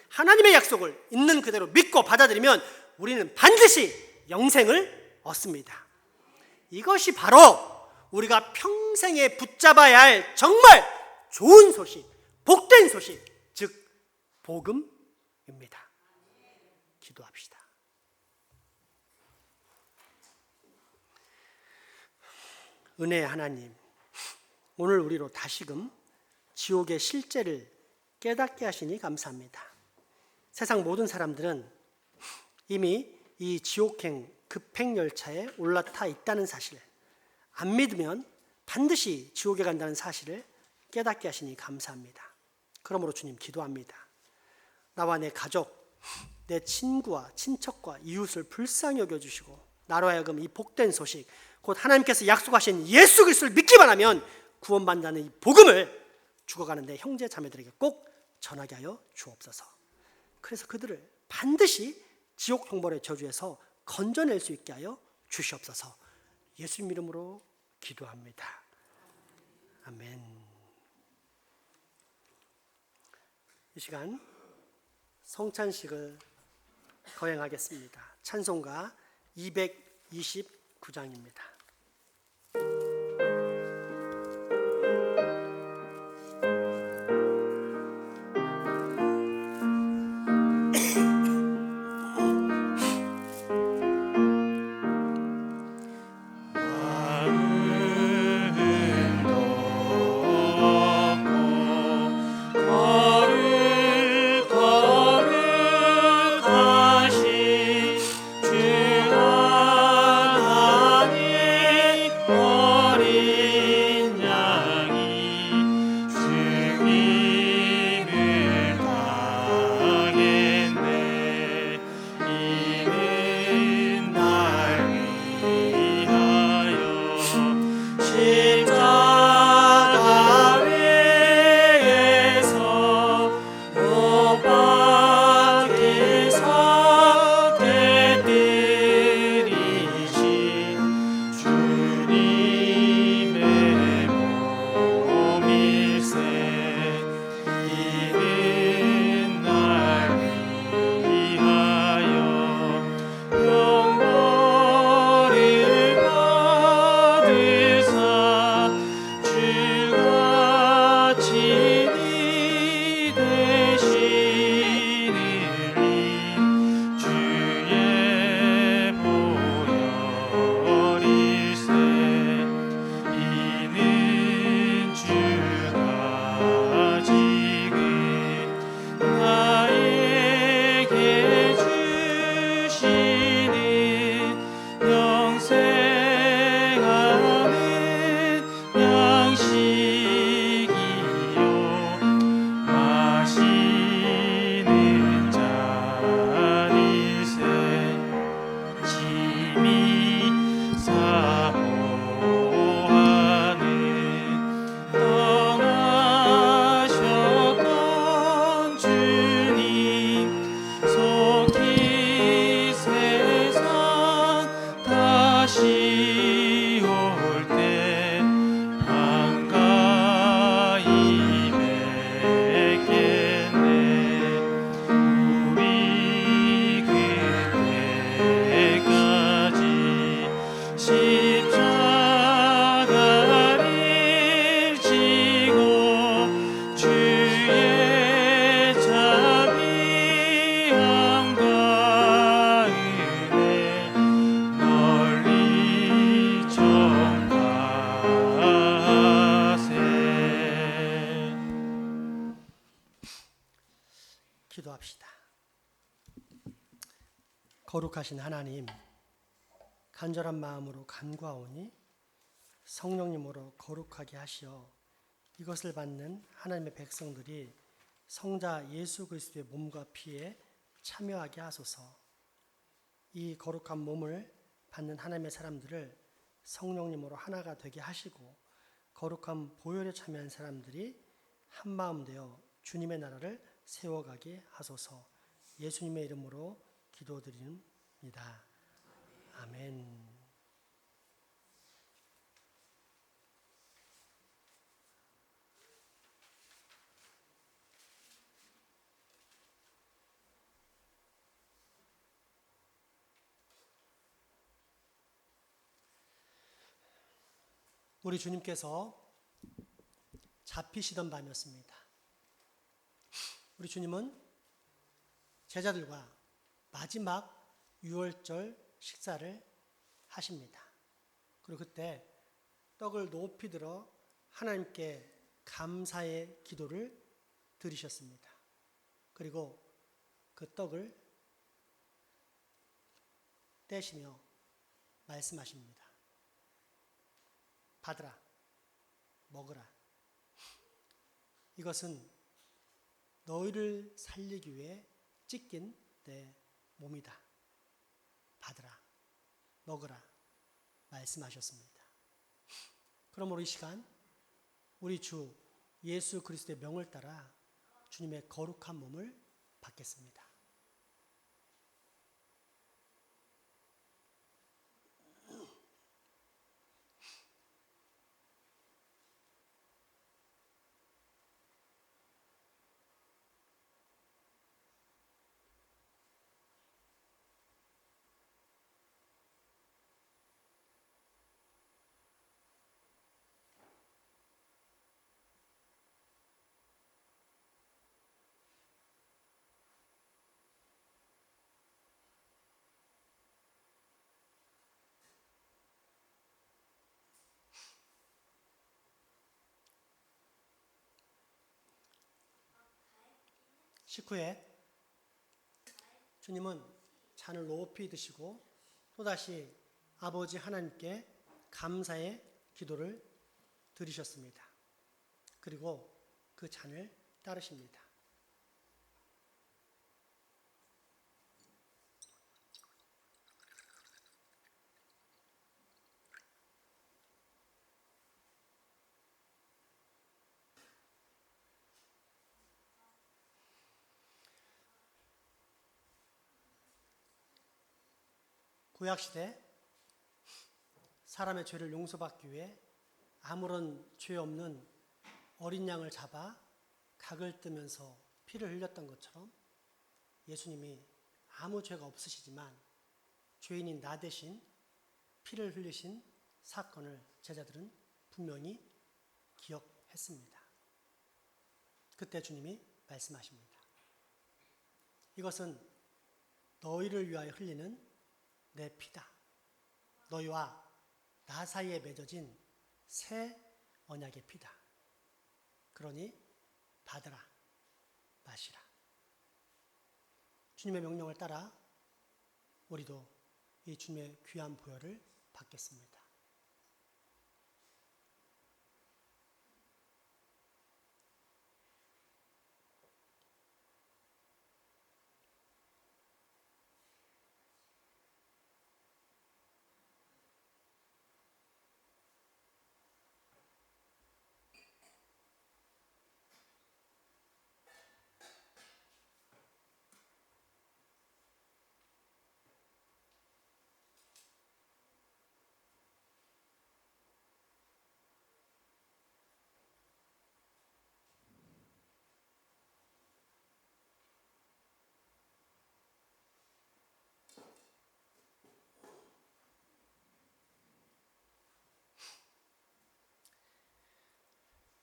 하나님의 약속을 있는 그대로 믿고 받아들이면 우리는 반드시 영생을 얻습니다. 이것이 바로 우리가 평생에 붙잡아야 할 정말 좋은 소식, 복된 소식, 즉 복음입니다. 기도합시다. 은혜의 하나님, 오늘 우리로 다시금 지옥의 실제를 깨닫게 하시니 감사합니다. 세상 모든 사람들은 이미 이 지옥행 급행열차에 올라타 있다는 사실, 안 믿으면 반드시 지옥에 간다는 사실을 깨닫게 하시니 감사합니다. 그러므로 주님 기도합니다. 나와 내 가족, 내 친구와 친척과 이웃을 불쌍히 여겨주시고 나로 하여금 이 복된 소식, 곧 하나님께서 약속하신 예수 그리스도를 믿기만 하면 구원받는다는 이 복음을 죽어가는 내 형제 자매들에게 꼭 전하게 하여 주옵소서. 그래서 그들을 반드시 지옥 형벌의 저주에서 건져낼 수 있게 하여 주시옵소서. 예수님 이름으로 기도합니다. 아멘. 이 시간 성찬식을 거행하겠습니다. 찬송가 229장입니다. 거룩하신 주 하나님 하나님이 사모하는 떠나셨던 주님 속히 세상 다시 올 때 반가이 뵙겠네. 우리 그때까지 십자가를 지고 주의 자비함과 은혜 널리 전하세. 기도합시다. 거룩하신 하나님, 간절한 마음으로 간구하오니 성령님으로 거룩하게 하시어 이것을 받는 하나님의 백성들이 성자 예수 그리스도의 몸과 피에 참여하게 하소서. 이 거룩한 몸을 받는 하나님의 사람들을 성령님으로 하나가 되게 하시고 거룩한 보혈에 참여한 사람들이 한 마음 되어 주님의 나라를 세워가게 하소서. 예수님의 이름으로 기도드립니다. 아멘. 우리 주님께서 잡히시던 밤이었습니다. 우리 주님은 제자들과 마지막 유월절 식사를 하십니다. 그리고 그때 떡을 높이 들어 하나님께 감사의 기도를 드리셨습니다. 그리고 그 떡을 떼시며 말씀하십니다. 받으라, 먹으라. 이것은 너희를 살리기 위해 찢긴 내 몸이다. 받으라, 먹으라 말씀하셨습니다. 그러므로 이 시간 우리 주 예수 그리스도의 명을 따라 주님의 거룩한 몸을 받겠습니다. 식후에 주님은 잔을 높이 드시고 또다시 아버지 하나님께 감사의 기도를 드리셨습니다. 그리고 그 잔을 따르십니다. 구약시대 사람의 죄를 용서받기 위해 아무런 죄 없는 어린 양을 잡아 각을 뜨면서 피를 흘렸던 것처럼 예수님이 아무 죄가 없으시지만 죄인인 나 대신 피를 흘리신 사건을 제자들은 분명히 기억했습니다. 그때 주님이 말씀하십니다. 이것은 너희를 위하여 흘리는 내 피다. 너희와 나 사이에 맺어진 새 언약의 피다. 그러니 받으라, 마시라. 주님의 명령을 따라 우리도 이 주님의 귀한 보혈을 받겠습니다.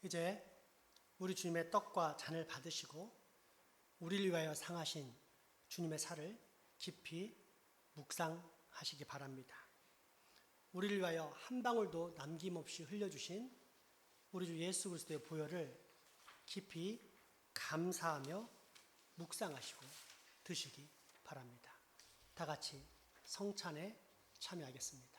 이제 우리 주님의 떡과 잔을 받으시고 우리를 위하여 상하신 주님의 살을 깊이 묵상하시기 바랍니다. 우리를 위하여 한 방울도 남김없이 흘려주신 우리 주 예수 그리스도의 보혈을 깊이 감사하며 묵상하시고 드시기 바랍니다. 다 같이 성찬에 참여하겠습니다.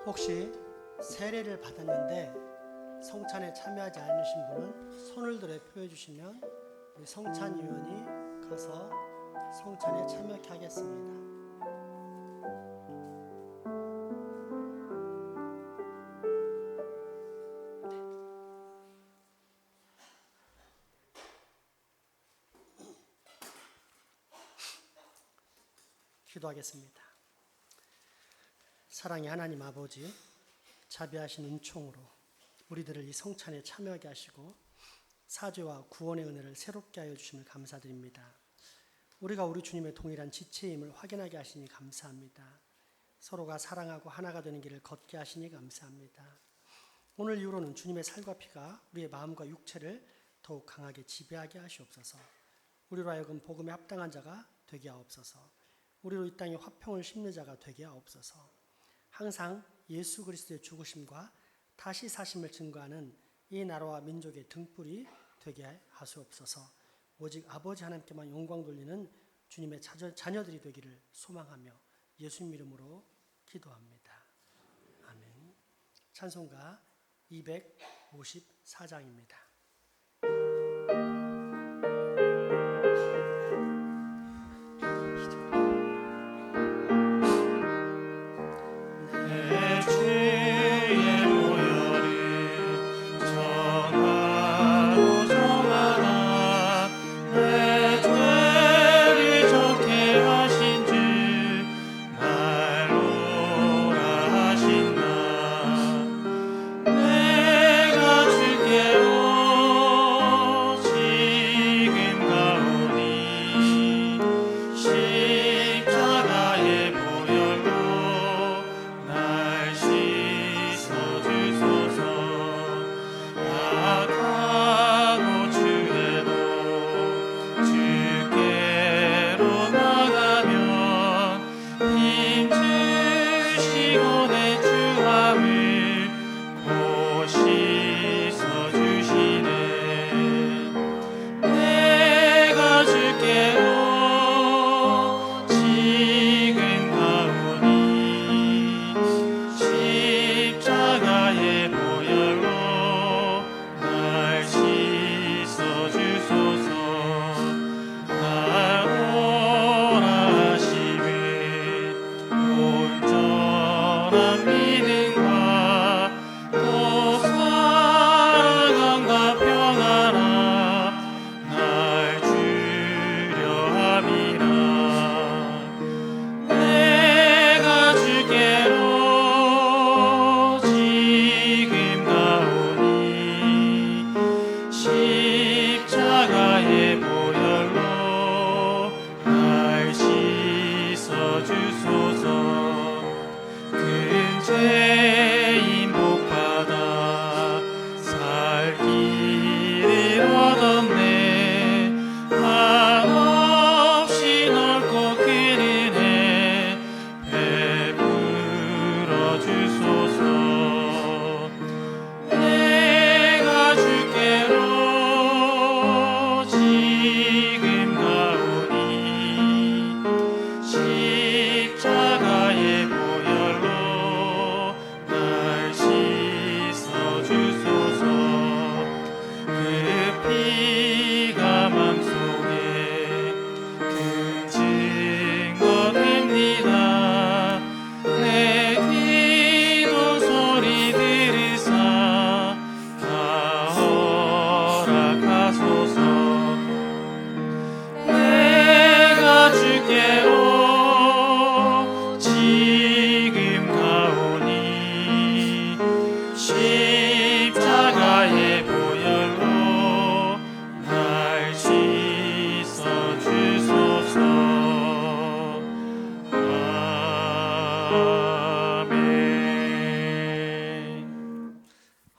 혹시 세례를 받았는데 성찬에 참여하지 않으신 분은 손을 들어 표해 주시면 우리 성찬 위원이 가서 성찬에 참여케 하겠습니다. 기도하겠습니다. 사랑의 하나님 아버지, 자비하신 은총으로 우리들을 이 성찬에 참여하게 하시고 사죄와 구원의 은혜를 새롭게 하여 주심을 감사드립니다. 우리가 우리 주님의 동일한 지체임을 확인하게 하시니 감사합니다. 서로가 사랑하고 하나가 되는 길을 걷게 하시니 감사합니다. 오늘 이후로는 주님의 살과 피가 우리의 마음과 육체를 더욱 강하게 지배하게 하시옵소서. 우리로 하여금 복음에 합당한 자가 되게 하옵소서. 우리로 이 땅에 화평을 심는 자가 되게 하옵소서. 항상 예수 그리스도의 죽으심과 다시 사심을 증거하는 이 나라와 민족의 등불이 되게 하시옵소서. 오직 아버지 하나님께만 영광 돌리는 주님의 자녀들이 되기를 소망하며 예수님 이름으로 기도합니다. 아멘. 찬송가 254장입니다.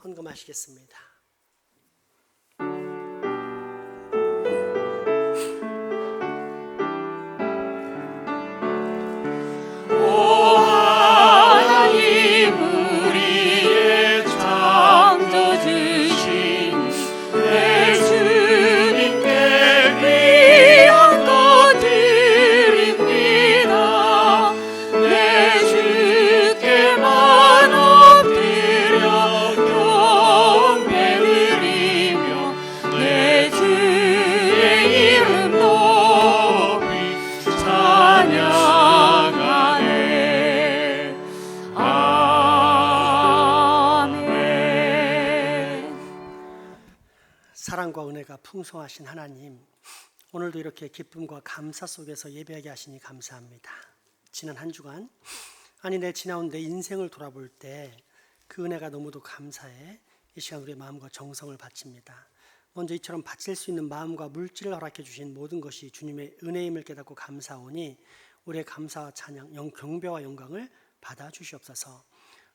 헌금하시겠습니다. 주께 만원 사랑과 은혜가 풍성하신 하나님, 오늘도 이렇게 기쁨과 감사 속에서 예배하게 하시니 감사합니다. 지난 한 주간, 아니 내 지나온 내 인생을 돌아볼 때 그 은혜가 너무도 감사해 이 시간 우리의 마음과 정성을 바칩니다. 먼저 이처럼 바칠 수 있는 마음과 물질을 허락해 주신 모든 것이 주님의 은혜임을 깨닫고 감사하오니 우리의 감사와 찬양, 경배와 영광을 받아 주시옵소서.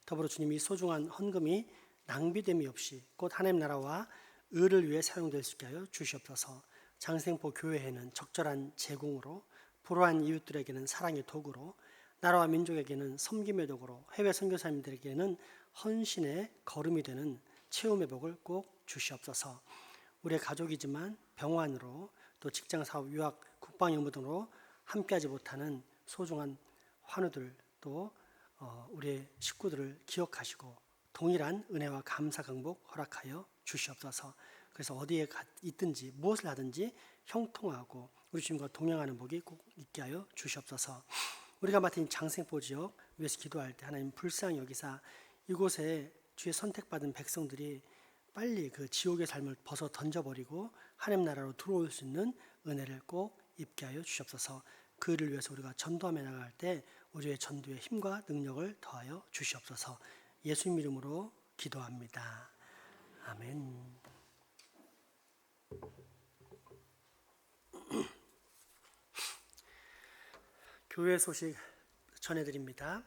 더불어 주님이 소중한 헌금이 낭비됨이 없이 곧 하나님 나라와 의를 위해 사용될 수 있게 하여 주시옵소서. 장생포 교회에는 적절한 제공으로, 불우한 이웃들에게는 사랑의 도구로, 나라와 민족에게는 섬김의 도구로, 해외 선교사님들에게는 헌신의 걸음이 되는 체험의 복을 꼭 주시옵소서. 우리의 가족이지만 병환으로, 또 직장사업, 유학, 국방연무 등으로 함께하지 못하는 소중한 환우들, 또 우리의 식구들을 기억하시고 동일한 은혜와 감사 강복 허락하여 주시옵소서. 그래서 어디에 있든지 무엇을 하든지 형통하고 우리 주님과 동행하는 복이 꼭 있게 하여 주시옵소서. 우리가 맡은 장생포 지역 위해서 기도할 때 하나님 불쌍히 여기사 이곳에 주의 선택받은 백성들이 빨리 그 지옥의 삶을 벗어 던져버리고 하나님 나라로 들어올 수 있는 은혜를 꼭 입게 하여 주시옵소서. 그 일을 위해서 우리가 전도하며 나갈 때 우리의 전도의 힘과 능력을 더하여 주시옵소서. 예수님 이름으로 기도합니다. 아멘. 교회 소식 전해드립니다.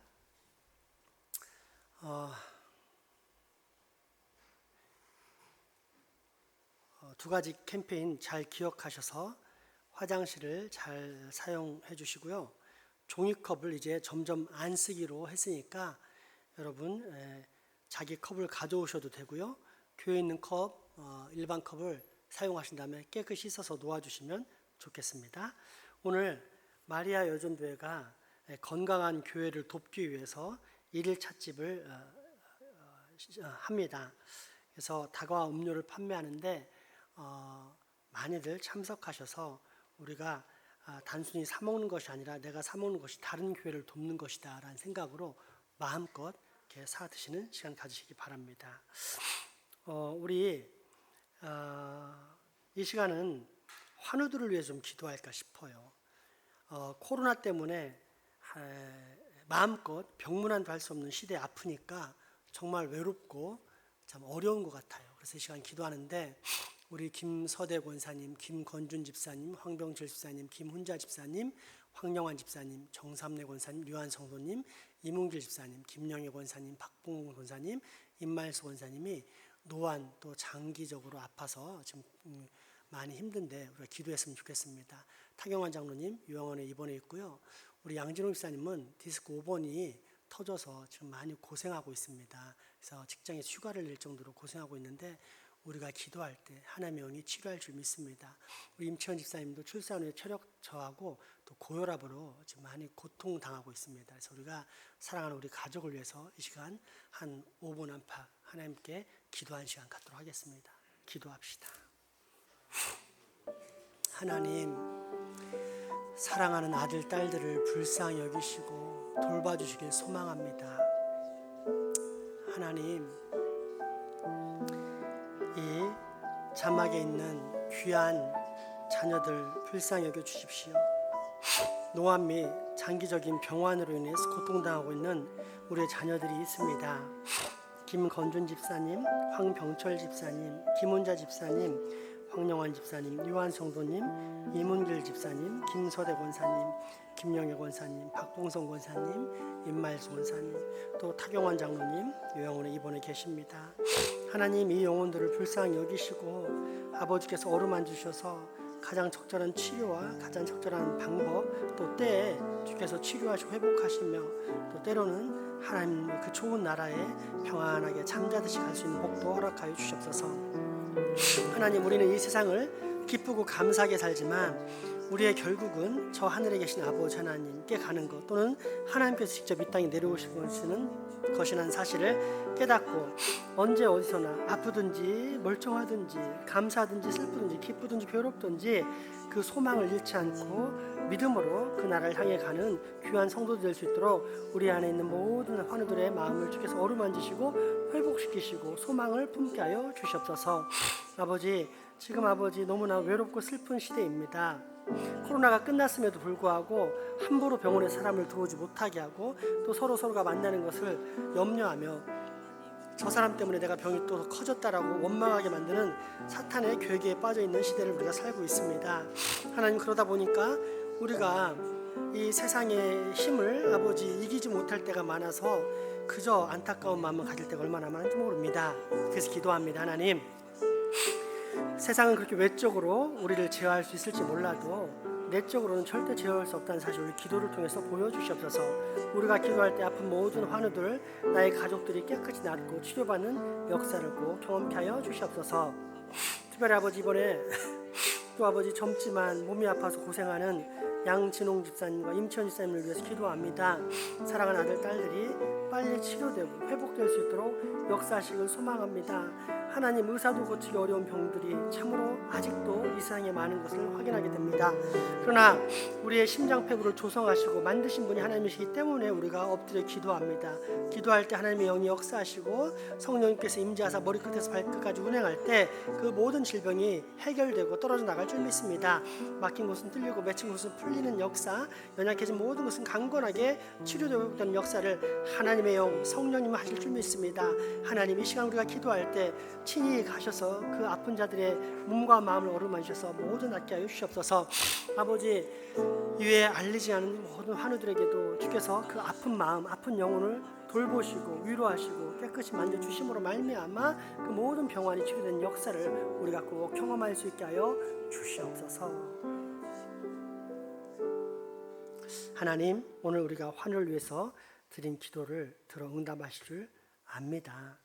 두 가지 캠페인 잘 기억하셔서 화장실을 잘 사용해 주시고요. 종이컵을 이제 점점 안 쓰기로 했으니까 여러분 자기 컵을 가져오셔도 되고요. 교회에 있는 컵, 일반 컵을 사용하신 다음에 깨끗이 씻어서 놓아주시면 좋겠습니다. 오늘 마리아 여전교회가 건강한 교회를 돕기 위해서 일일 찻집을 합니다. 그래서 다과와 음료를 판매하는데 많이들 참석하셔서 우리가 단순히 사 먹는 것이 아니라 내가 사 먹는 것이 다른 교회를 돕는 것이다 라는 생각으로 마음껏 이렇게 사 드시는 시간 가지시기 바랍니다. 우리 이 시간은 환우들을 위해 좀 기도할까 싶어요. 코로나 때문에 마음껏 병문안도 할 수 없는 시대에 아프니까 정말 외롭고 참 어려운 것 같아요. 그래서 이 시간 기도하는데 우리 김서대 권사님, 김건준 집사님, 황병철 집사님, 김훈자 집사님, 황영환 집사님, 정삼래 권사님, 류한 성도님, 이문길 집사님, 김영애 권사님, 박봉훈 권사님, 임말수 권사님이 노안 또 장기적으로 아파서 지금 많이 힘든데 우리가 기도했으면 좋겠습니다. 타경환 장로님 요양원에 입원해 있고요. 우리 양진호 집사님은 디스크 5번이 터져서 지금 많이 고생하고 있습니다. 그래서 직장에서 휴가를 낼 정도로 고생하고 있는데 우리가 기도할 때 하나님의 영이 치료할 줄 믿습니다. 우리 임채원 집사님도 출산 후에 체력 저하고 또 고혈압으로 지금 많이 고통당하고 있습니다. 그래서 우리가 사랑하는 우리 가족을 위해서 이 시간 한 5분 안팎 하나님께 기도한 시간 갖도록 하겠습니다. 기도합시다. 하나님, 사랑하는 아들, 딸들을 불쌍히 여기시고 돌봐주시길 소망합니다. 하나님, 이 자막에 있는 귀한 자녀들 불쌍히 여겨주십시오. 노안 및 장기적인 병환으로 인해서 고통당하고 있는 우리의 자녀들이 있습니다. 김건준 집사님, 황병철 집사님, 김훈자 집사님, 황영환 집사님, 유한 성도님, 이문길 집사님, 김서대 권사님, 김영애 권사님, 박봉성 권사님, 임말수 권사님, 또 타경환 장로님 요양원에 입원해 계십니다. 하나님, 이 영혼들을 불쌍히 여기시고 아버지께서 어루만지셔서 가장 적절한 치료와 가장 적절한 방법 또 때에 주께서 치료하시고 회복하시며 또 때로는 하나님 그 좋은 나라에 평안하게 잠자듯이 갈 수 있는 복도 허락하여 주시옵소서. 하나님, 우리는 이 세상을 기쁘고 감사하게 살지만 우리의 결국은 저 하늘에 계신 아버지 하나님께 가는 것 또는 하나님께서 직접 이 땅에 내려오시는 것이라는 사실을 깨닫고 언제 어디서나 아프든지 멀쩡하든지 감사하든지 슬프든지 기쁘든지 괴롭든지 그 소망을 잃지 않고 믿음으로 그 나라를 향해 가는 귀한 성도들 될 수 있도록 우리 안에 있는 모든 환우들의 마음을 주께서 어루만지시고 회복시키시고 소망을 품게 하여 주시옵소서. 아버지, 지금 아버지 너무나 외롭고 슬픈 시대입니다. 코로나가 끝났음에도 불구하고 함부로 병원에 사람을 들어오지 못하게 하고 또 서로가 만나는 것을 염려하며 저 사람 때문에 내가 병이 또 커졌다라고 원망하게 만드는 사탄의 괴계에 빠져 있는 시대를 우리가 살고 있습니다. 하나님, 그러다 보니까 우리가 이 세상의 힘을 아버지 이기지 못할 때가 많아서 그저 안타까운 마음을 가질 때가 얼마나 많은지 모릅니다. 그래서 기도합니다. 하나님, 세상은 그렇게 외적으로 우리를 제어할 수 있을지 몰라도 내적으로는 절대 제어할 수 없다는 사실을 우리 기도를 통해서 보여주시옵소서. 우리가 기도할 때 아픈 모든 환우들, 나의 가족들이 깨끗이 낫고 치료받는 역사를 꼭 경험케 하여 주시옵소서. 특별히 아버지, 이번에 또 아버지 젊지만 몸이 아파서 고생하는 양진홍 집사님과 임채원 집사님을 위해서 기도합니다. 사랑하는 아들, 딸들이 빨리 치료되고 회복될 수 있도록 역사하시길 소망합니다. 하나님, 의사도 고치기 어려운 병들이 참으로 아직도 이 세상에 많은 것을 확인하게 됩니다. 그러나 우리의 심장폐구를 조성하시고 만드신 분이 하나님이시기 때문에 우리가 엎드려 기도합니다. 기도할 때 하나님의 영이 역사하시고 성령님께서 임재하사 머리끝에서 발끝까지 운행할 때 그 모든 질병이 해결되고 떨어져 나갈 줄 믿습니다. 막힌 곳은 뚫리고 맺힌 곳은 풀리는 역사, 연약해진 모든 것은 강건하게 치료되고 있는 역사를 하나님의 영 성령님이 하실 줄 믿습니다. 하나님, 이 시간 우리가 기도할 때 친히 가셔서 그 아픈 자들의 몸과 마음을 어루만지셔서 모두 낫게 하여 주시옵소서. 아버지, 이외에 알리지 않은 모든 환우들에게도 주께서 그 아픈 마음, 아픈 영혼을 돌보시고 위로하시고 깨끗이 만져주심으로 말미암아 그 모든 병환이 치료된 역사를 우리가 꼭 경험할 수 있게 하여 주시옵소서. 하나님, 오늘 우리가 환우를 위해서 드린 기도를 들어 응답하실 줄 압니다.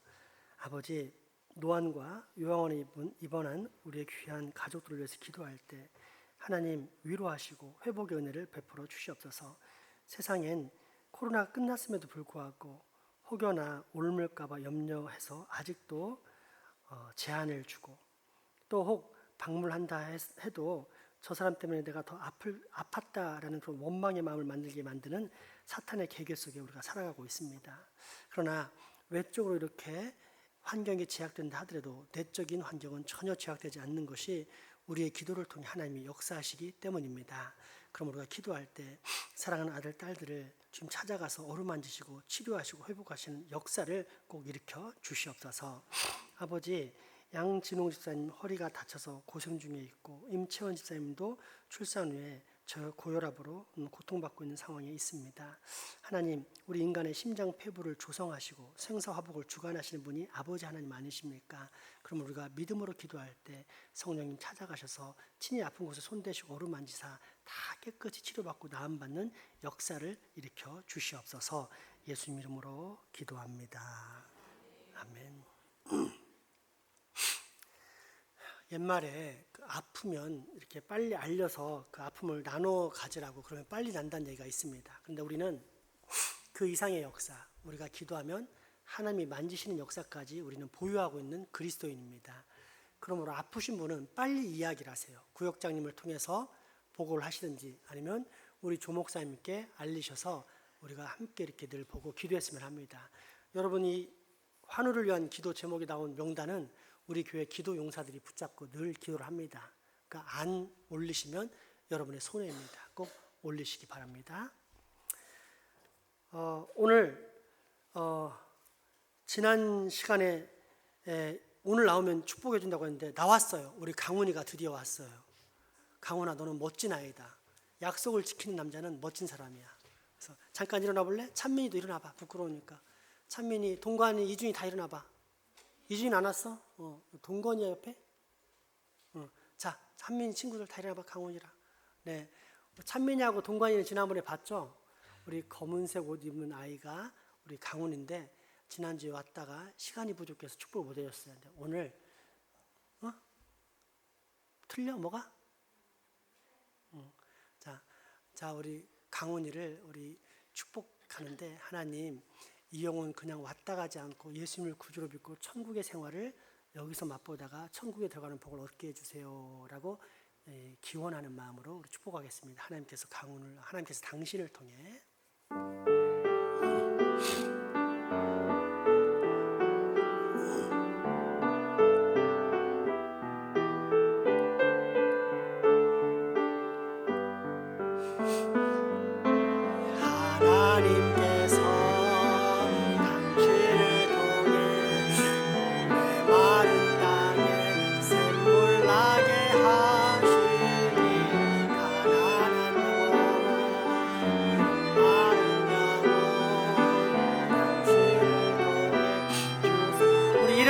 아버지, 노안과 요양원에 입원한 우리의 귀한 가족들을 위해서 기도할 때 하나님 위로하시고 회복의 은혜를 베풀어 주시옵소서. 세상엔 코로나가 끝났음에도 불구하고 혹여나 옮을까 봐 염려해서 아직도 제한을 주고 또 혹 방문한다 해도 저 사람 때문에 내가 더 아팠다라는 그런 원망의 마음을 만들게 만드는 사탄의 계계 속에 우리가 살아가고 있습니다. 그러나 외적으로 이렇게 환경이 제약된다 하더라도 내적인 환경은 전혀 제약되지 않는 것이 우리의 기도를 통해 하나님이 역사하시기 때문입니다. 그럼 우리가 기도할 때 사랑하는 아들, 딸들을 지금 찾아가서 어루만지시고 치료하시고 회복하시는 역사를 꼭 일으켜 주시옵소서. 아버지, 양진홍 집사님 허리가 다쳐서 고생 중에 있고 임채원 집사님도 출산 후에 고혈압으로 고통받고 있는 상황에 있습니다. 하나님, 우리 인간의 심장 폐부를 조성하시고 생사화복을 주관하시는 분이 아버지 하나님 아니십니까? 그럼 우리가 믿음으로 기도할 때 성령님 찾아가셔서 친히 아픈 곳에 손대시고 어루만지사 다 깨끗이 치료받고 나음받는 역사를 일으켜 주시옵소서. 예수님 이름으로 기도합니다. 아멘. 옛말에 아프면 이렇게 빨리 알려서 그 아픔을 나눠 가지라고, 그러면 빨리 난다는 얘기가 있습니다. 그런데 우리는 그 이상의 역사, 우리가 기도하면 하나님이 만지시는 역사까지 우리는 보유하고 있는 그리스도인입니다. 그러므로 아프신 분은 빨리 이야기를 하세요. 구역장님을 통해서 보고를 하시든지 아니면 우리 조목사님께 알리셔서 우리가 함께 이렇게 늘 보고 기도했으면 합니다. 여러분이 환우를 위한 기도 제목이 나온 명단은 우리 교회 기도 용사들이 붙잡고 늘 기도를 합니다. 그러니까 안 올리시면 여러분의 손해입니다. 꼭 올리시기 바랍니다. 오늘 지난 시간에 오늘 나오면 축복해 준다고 했는데 나왔어요. 우리 강훈이가 드디어 왔어요. 강훈아, 너는 멋진 아이다. 약속을 지키는 남자는 멋진 사람이야. 그래서 잠깐 일어나 볼래? 찬민이도 일어나봐. 부끄러우니까. 찬민이, 동관이, 이준이 다 일어나봐. 이준이 안 왔어? 동건이야 옆에? 자, 찬민이 친구들 다 일어나봐. 강훈이랑. 네, 찬민이하고 동관이는 지난번에 봤죠? 우리 검은색 옷 입은 아이가 우리 강훈인데 지난주에 왔다가 시간이 부족해서 축복을 못 해줬어요. 근데 오늘 틀려? 뭐가? 자, 우리 강훈이를 우리 축복하는데 하나님, 이 영혼 그냥 왔다 가지 않고 예수님을 구주로 믿고 천국의 생활을 여기서 맛보다가 천국에 들어가는 복을 얻게 해주세요 라고 기원하는 마음으로 우리 축복하겠습니다. 하나님께서 당신을 통해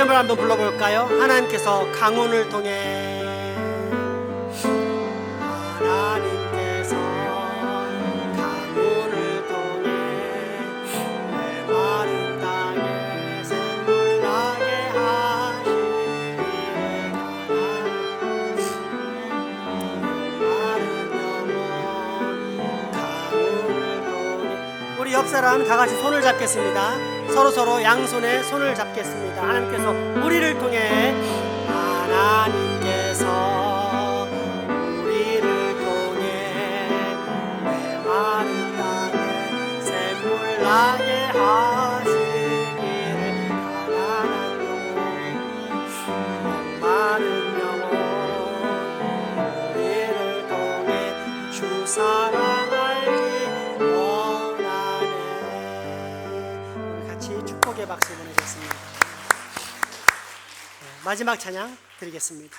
이름을 한번 불러볼까요? 하나님께서 강운을 통해 하나님께서 강운을 통해 메마른 땅에 샘물 나게 하시리를 마른 영혼 강운을 통해. 우리 옆 사람 다 같이 손을 잡겠습니다. 서로 양손에 손을 잡겠습니다. 하나님께서 우리를 통해 하나님께서 우리를 통해 메마른 땅에 샘물 나게 하시기를 가난한 영혼 마른 영혼 우리를 통해 주 사랑 알기 원하네. 우리 같이 축복의 박수 보내겠습니다. 마지막 찬양 드리겠습니다.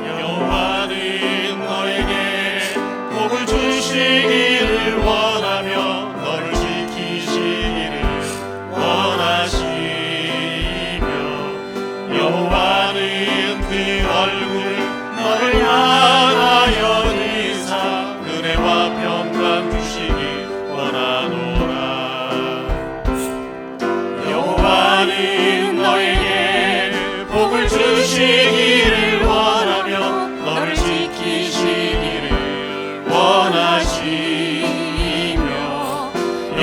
여호와는 너에게 복을 주시기를 원하며 너를 지키시기를 원하시며 여호와는 그 얼굴을 너를 향하여 드사 은혜와 평강 주시기 원하노라. 여호와는 너에게 복을 주시기를 원하며 너를 지키시기를 원하시며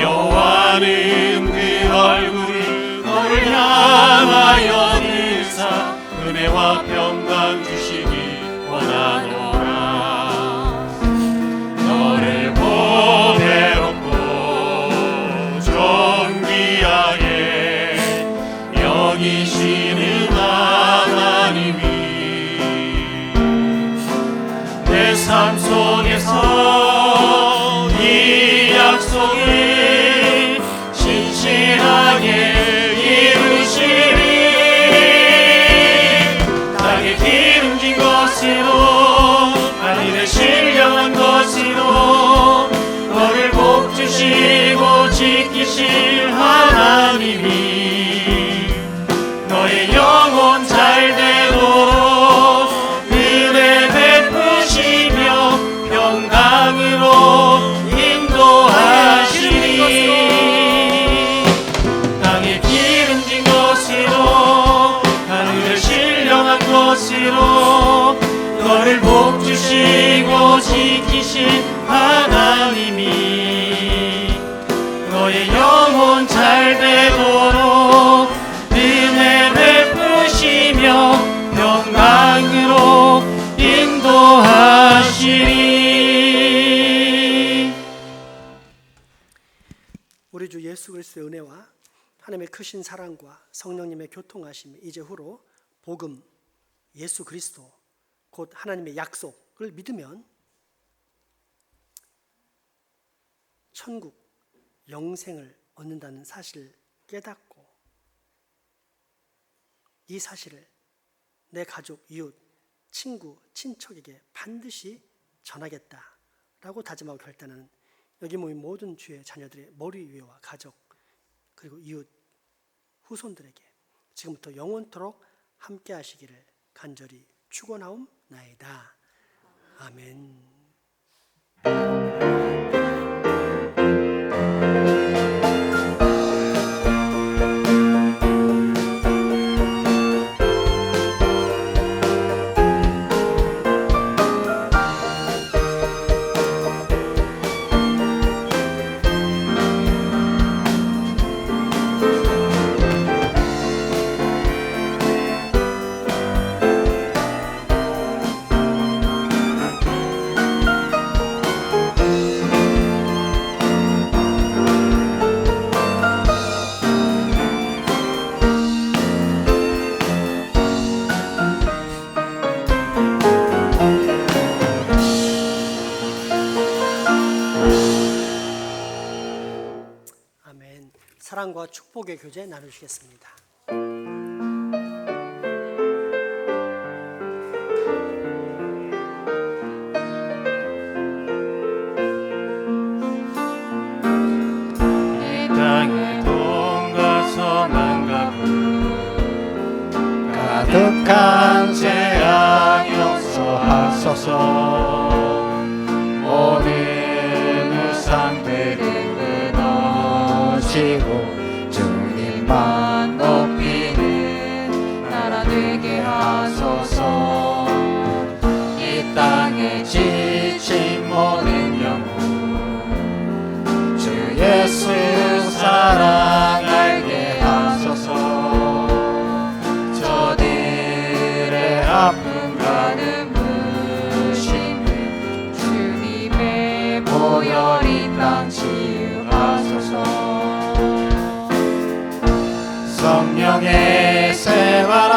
여호와는 그 얼굴을 너를 향하여 드사 은혜와 평강 주시기 원하노라. 너를 보배롭고 존귀하게 여기시는 하나님이 내 삶 속에서 이 약속을 신실하게 이루시리. 땅에 기름진 것으로 하늘에 신령한 것으로 너를 복주시고 지키실 하나님이 너의 영혼 잘 되도록 은혜 베푸시며 평강으로 인도하시니 땅에 기름진 것으로 하늘에 신령한 것으로 너를 복주시고 지키신 하나님이 너의 영혼 잘 되도록 은혜 베푸시며 평강으로 인도하시리. 우리 주 예수 그리스도의 은혜와 하나님의 크신 사랑과 성령님의 교통하심이 이제후로 복음, 예수 그리스도 곧 하나님의 약속을 믿으면 천국, 영생을 얻는다는 사실을 깨닫고 이 사실을 내 가족, 이웃, 친구, 친척에게 반드시 전하겠다라고 다짐하고 결단하는 여기 모인 모든 주의 자녀들의 머리 위와 가족 그리고 이웃, 후손들에게 지금부터 영원토록 함께 하시기를 간절히 축원하옵나이다. 아멘. 사랑과 축복의 교제 나누시겠습니다. 죄악 용서하소서. 모든 우상들을 끊어지고 주님만 높이는 나라 되게 하소서. 이 땅에 지친 모든 영혼 주 예수 사랑 알게 하소서. 저들의 아픔과 눈부심을 주님의 보혈 이 땅 치유하소서. 성령의 새바람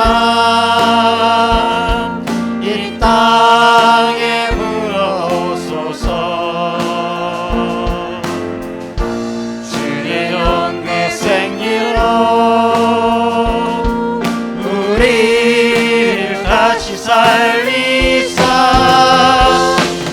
이 땅에 불어오소서. 주의 영의 생기로 우리를 다시 살리사.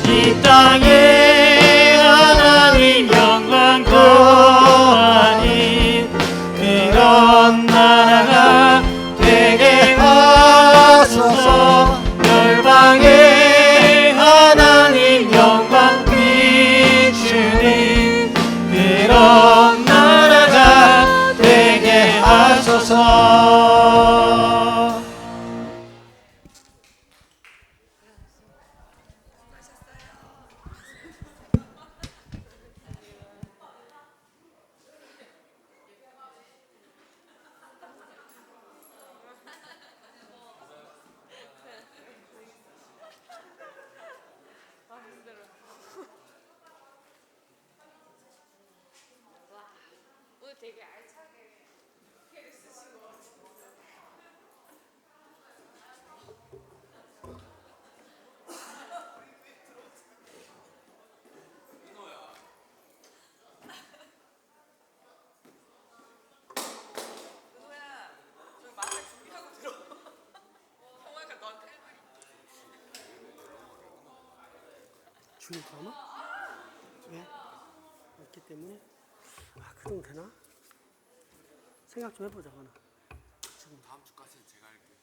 이 땅에 하나님 영광 거하니 그런 나라가 되게 하소서. 열방에 하나님 영광 비추니 그런 나라가 되게 하소서. 주님 드라마? 왜? 없기 때문에? 아, 그 정도 되나? 생각 좀 해보자, 그거는. 지금 다음 주까지는 제가 할게요.